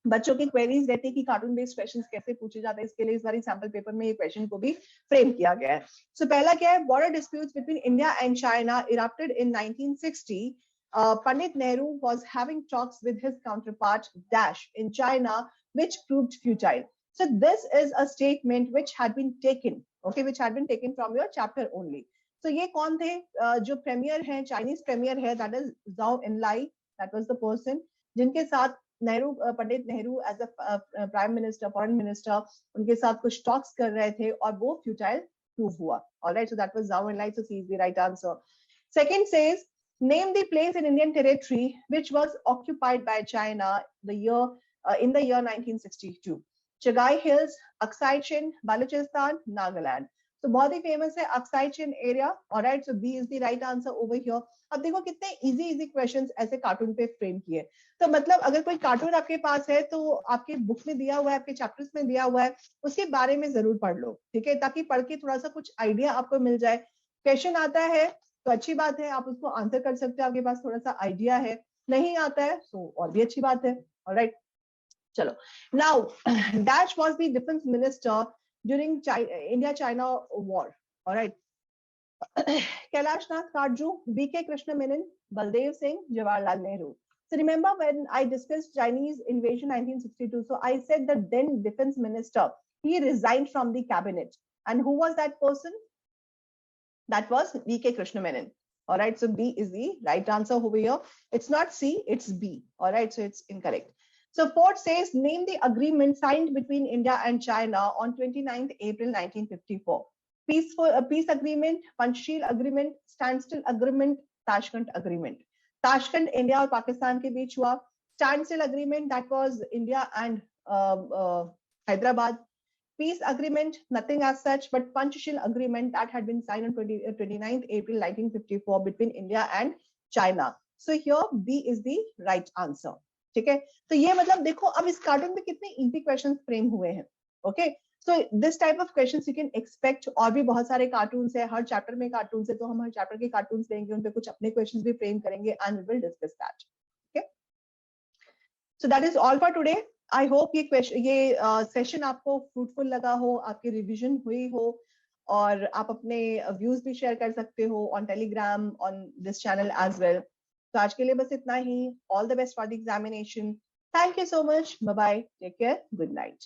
बच्चों की क्वेरीज रहती है कि कार्टून बेस्ड क्वेश्चंस कैसे पूछे जाते हैं, इसके लिए इस बार सैंपल पेपर में ये क्वेश्चन को भी फ्रेम किया गया है। सो पहला क्या है, border disputes between India and China erupted in 1960. Pandit Nehru was having talks with his counterpart Dash in China, which proved futile. So this is a statement which had been taken, okay, which had been taken from your chapter only. So ये कौन थे, जो प्रीमियर है, चाइनीज प्रीमियर है, that is Zhou Enlai, that was the person जिनके साथ Nehru, Pandit Nehru as a prime minister, foreign minister, उनके साथ कुछ टॉक्स कर रहे थे और वो फ्यूटाइल प्रूव हुआ। Alright, so that was Zhou Enlai, so C is the right answer. Second says, name the place in Indian territory which was occupied by China in the year 1962. Chagai Hills, Aksai Chin, Balochistan, Nagaland. तो बहुत ही फेमस है Aksai Chin area. Alright, so b is the right answer over here. अब देखो कितने इजी क्वेश्चंस ऐसे कार्टून पे फ्रेम किए। तो मतलब अगर कोई कार्टून आपके पास है तो आपके बुक में दिया हुआ है, आपके चैप्टर्स में दिया हुआ है, उसके बारे में जरूर पढ़ लो, ठीक है, ताकि पढ़ के थोड़ा सा कुछ आइडिया आपको मिल जाए। क्वेश्चन आता है तो अच्छी बात है, आप उसको आंसर कर सकते हो, आपके पास थोड़ा सा आइडिया है। नहीं आता है तो और भी अच्छी बात है। ऑलराइट, चलो, now dash was the defence minister during India-China war. All right. Kailash Nath Kajju, B.K. Krishna Menon, Baldev Singh, Jawaharlal Nehru. So remember when I discussed Chinese invasion 1962, so I said the then defense minister, he resigned from the cabinet. And who was that person? That was B.K. Krishna Menon. All right, so B is the right answer over here. It's not C, it's B. All right, so it's incorrect. So fourth says, name the agreement signed between India and China on 29th April 1954. peace agreement, Panchsheel agreement, standstill agreement, Tashkent agreement. Tashkent India और पाकिस्तान के बीच हुआ. Standstill agreement, that was India and Hyderabad. Peace agreement, nothing as such, but Panchsheel agreement that had been signed on 29th April 1954 between India and China. So here B is the right answer. ठीक है, तो ये मतलब देखो अब इस कार्टून में कितने इजी क्वेश्चंस फ्रेम हुए हैं. Okay, so this type of questions you can expect. और भी बहुत सारे कार्टून्स है, हर चैप्टर में कार्टून्स है, तो हम हर चैप्टर के कार्टून्स लेंगे, उन पे कुछ अपने क्वेश्चंस भी फ्रेम करेंगे and we will discuss that. Okay, so that is all for today. I hope ये सेशन आपको फ्रूटफुल लगा हो, आपकी रिविजन हुई हो, और आप अपने व्यूज भी शेयर कर सकते हो on Telegram, on this channel as well. तो आज के लिए बस इतना ही. All the best for the examination. Thank you so much. Bye bye. Take care. Good night.